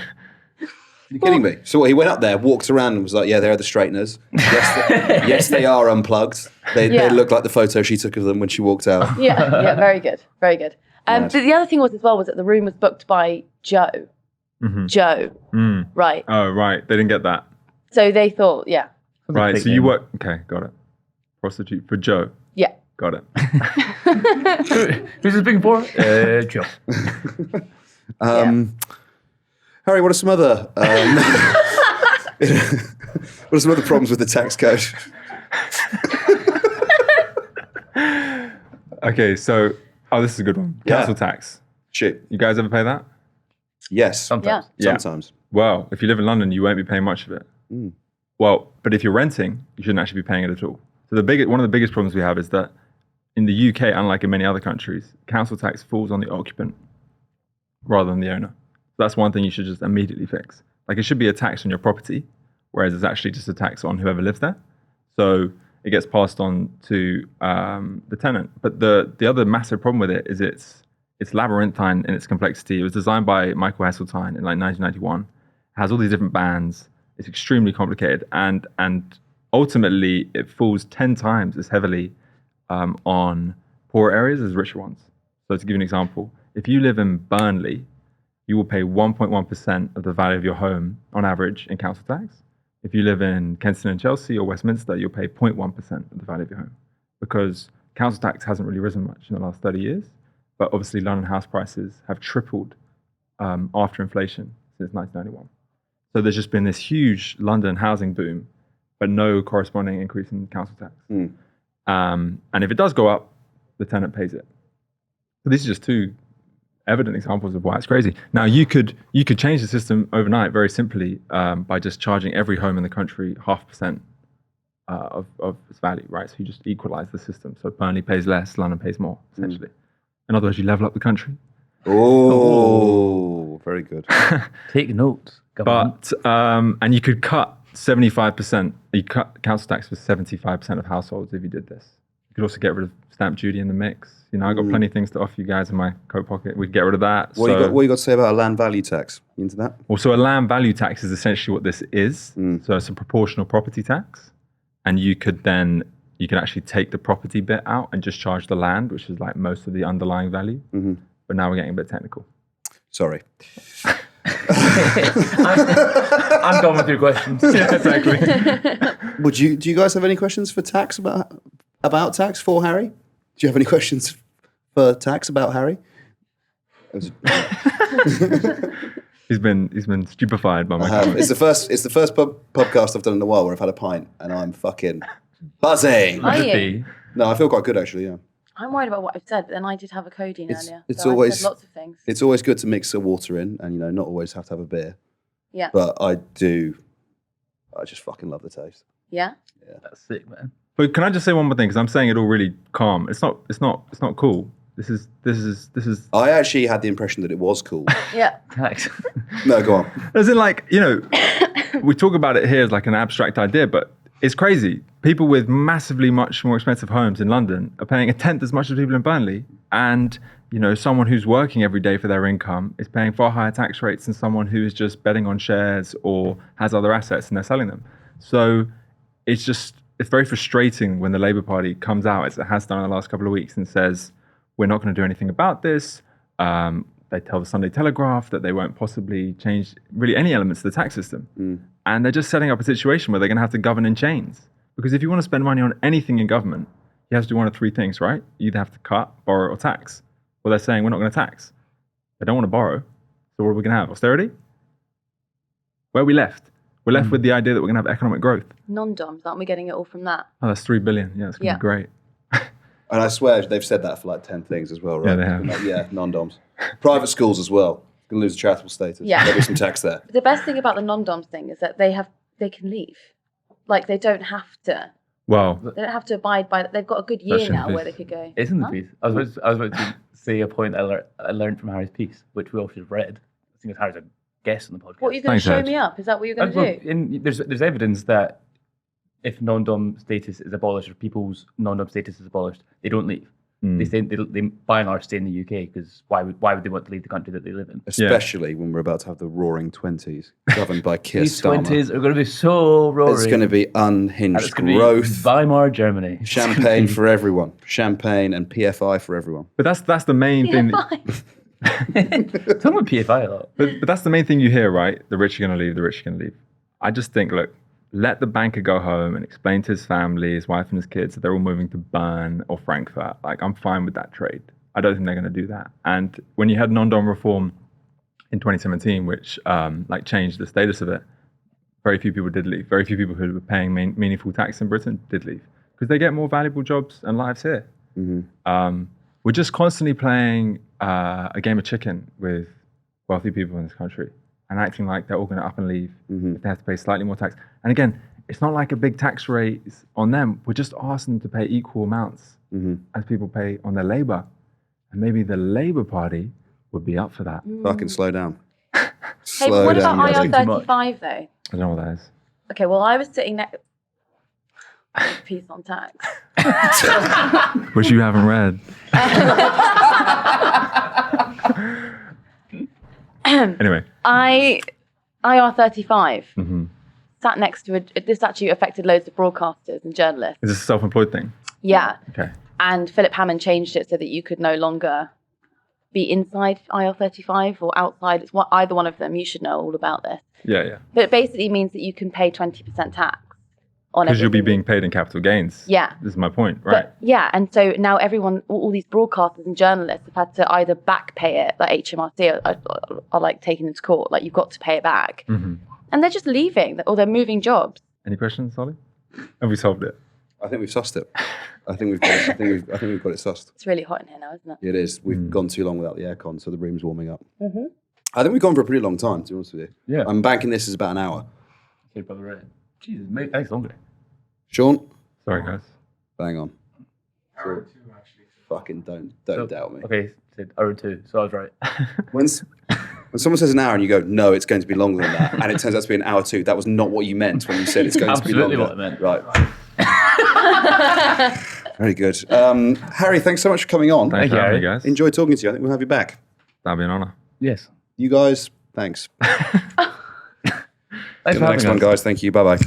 You're kidding me? So he went up there, walked around and was like, yeah, there are the straighteners. Yes, they are unplugged. They look like the photo she took of them when she walked out. Yeah, very good. Very good. Nice. But the other thing was that the room was booked by Joe. Mm-hmm. Joe. Right. Oh, right. They didn't get that. So they thought, yeah. Right. So you work. Okay, got it. Prostitute for Joe. Yeah. Got it. Who's this speaking for? Joe. Harry, what are some other problems with the tax code? Okay, so this is a good one. Council tax. Shit. You guys ever pay that? Yes. Sometimes. Yeah. Sometimes. Well, if you live in London, you won't be paying much of it. Well, but if you're renting, you shouldn't actually be paying it at all. So one of the biggest problems we have is that in the UK, unlike in many other countries, council tax falls on the occupant rather than the owner. So that's one thing you should just immediately fix. Like, it should be a tax on your property, whereas it's actually just a tax on whoever lives there. So it gets passed on to the tenant. But the other massive problem with it is it's labyrinthine in its complexity. It was designed by Michael Heseltine in like 1991. It has all these different bands. It's extremely complicated, and ultimately it falls 10 times as heavily on poor areas as richer ones. So to give you an example, if you live in Burnley, you will pay 1.1% of the value of your home on average in council tax. If you live in Kensington and Chelsea or Westminster, you'll pay 0.1% of the value of your home, because council tax hasn't really risen much in the last 30 years. But obviously London house prices have tripled after inflation since 1991. So there's just been this huge London housing boom, but no corresponding increase in council tax. And if it does go up, the tenant pays it. So these are just two evident examples of why it's crazy. Now you could change the system overnight very simply by just charging every home in the country 0.5% of its value, right? So you just equalize the system. So Burnley pays less, London pays more, essentially. In other words, you level up the country. Oh, very good. Take notes. But and you could cut 75%. You cut council tax for 75% of households if you did this. You could also get rid of stamp duty in the mix. You know, I got plenty of things to offer you guys in my coat pocket. We'd get rid of that. What you got to say about a land value tax? You into that? Well, so a land value tax is essentially what this is. So it's a proportional property tax, and you could actually take the property bit out and just charge the land, which is like most of the underlying value. But now we're getting a bit technical. Sorry. I'm done with your questions. Yeah, exactly. Do you guys have any questions for tax about tax for Harry? Do you have any questions for tax about Harry? He's been stupefied by my comments. It's the first podcast I've done in a while where I've had a pint and I'm fucking buzzing. Are you? No, I feel quite good actually. Yeah. I'm worried about what I've said, but then I did have a codeine earlier. It's so always I said lots of things. It's always good to mix a water in, and not always have to have a beer. Yeah. But I just fucking love the taste. Yeah. That's sick, man. But can I just say one more thing? Because I'm saying it all really calm. It's not cool. This is. I actually had the impression that it was cool. Yeah. Thanks. No, go on. As in, like, we talk about it here as like an abstract idea, but it's crazy. People with massively much more expensive homes in London are paying 1/10 as much as people in Burnley. And, someone who's working every day for their income is paying far higher tax rates than someone who is just betting on shares or has other assets and they're selling them. So it's very frustrating when the Labour Party comes out, as it has done in the last couple of weeks, and says, we're not going to do anything about this. They tell the Sunday Telegraph that they won't possibly change really any elements of the tax system. And they're just setting up a situation where they're going to have to govern in chains. Because if you want to spend money on anything in government, you have to do one of three things, right? You either have to cut, borrow, or tax. Well, they're saying we're not going to tax. They don't want to borrow. So what are we going to have? Austerity? Where are we left? We're left with the idea that we're going to have economic growth. Non-doms, aren't we getting it all from that? Oh, that's 3 billion. Yeah, it's going to be great. And I swear they've said that for like 10 things as well, right? Yeah, they have. Like, yeah, non-doms. Private schools as well. Going to lose charitable status. Yeah. There'll be some tax there. The best thing about the non-doms thing is that they can leave. Like, they don't have to Well, They don't have to abide by. They've got a good year now where they could go. It's in the Huh? piece. I was about to say a point I learned from Harry's piece, which we all should have read. I think Harry's a guest on the podcast. What are you going to Thanks, show Ed. me up? Is that what you're going to do? There's evidence that if non-dom status is abolished or people's non-dom status is abolished, they don't leave. They stay. They by and large stay in the UK because why would they want to leave the country that they live in? Especially when we're about to have the Roaring '20s governed by Keir These Starmer. 20s are going to be so roaring. It's going to be And unhinged it's going to growth, be Weimar Germany. champagne for everyone, champagne and PFI for everyone. but that's the main thing. Fine. Talking about PFI a lot. But that's the main thing you hear, right? The rich are going to leave. The rich are going to leave. I just think, look, let the banker go home and explain to his family, his wife and his kids that they're all moving to Bern or Frankfurt. Like, I'm fine with that trade. I don't think they're going to do that. And when you had non-dom reform in 2017, which changed the status of it, very few people did leave. Very few people who were paying meaningful tax in Britain did leave because they get more valuable jobs and lives here. We're just constantly playing a game of chicken with wealthy people in this country and acting like they're all going to up and leave if they have to pay slightly more tax. And again, it's not like a big tax raise on them. We're just asking them to pay equal amounts as people pay on their labour. And maybe the Labour Party would be up for that. Fucking slow down. Hey, Slow but what down. about guys. IR35 though? I don't know what that is. Okay, well, I was sitting next. Piece on tax. Which you haven't read. Anyway. IR35 sat next to this actually affected loads of broadcasters and journalists. Is this a self-employed thing? Yeah. Okay. And Philip Hammond changed it so that you could no longer be inside IR35 or outside. It's either one of them. You should know all about this. Yeah. But it basically means that you can pay 20% tax on Because you'll be everything. being paid in capital gains. Yeah. This is my point, right? But, yeah, and so now everyone, all these broadcasters and journalists have had to either back pay it, like HMRC are like taking them to court, like you've got to pay it back. And they're just leaving, or they're moving jobs. Any questions, Ollie? Have we solved it? I think we've sussed it. I think we've got it. I think we've got it sussed. It's really hot in here now, isn't it? It is. We've gone too long without the aircon, so the room's warming up. I think we've gone for a pretty long time, to be honest with you. Yeah. I'm banking this as about an hour. Okay, probably right. Jesus, mate, that's longer. Sean? Sorry, guys. Bang on. Hour 2, actually. Fucking don't doubt me. Okay, said hour 2, so I was right. When someone says an hour and you go, no, it's going to be longer than that, and it turns out to be an hour 2, that was not what you meant when you said it's going to be longer. Absolutely what I meant. Right. Very good. Harry, thanks so much for coming on. Thanks for having me, guys. Enjoy talking to you. I think we'll have you back. That'd be an honour. Yes. You guys, thanks. Thanks for Till the having next one, us. guys. Thank you. Bye-bye.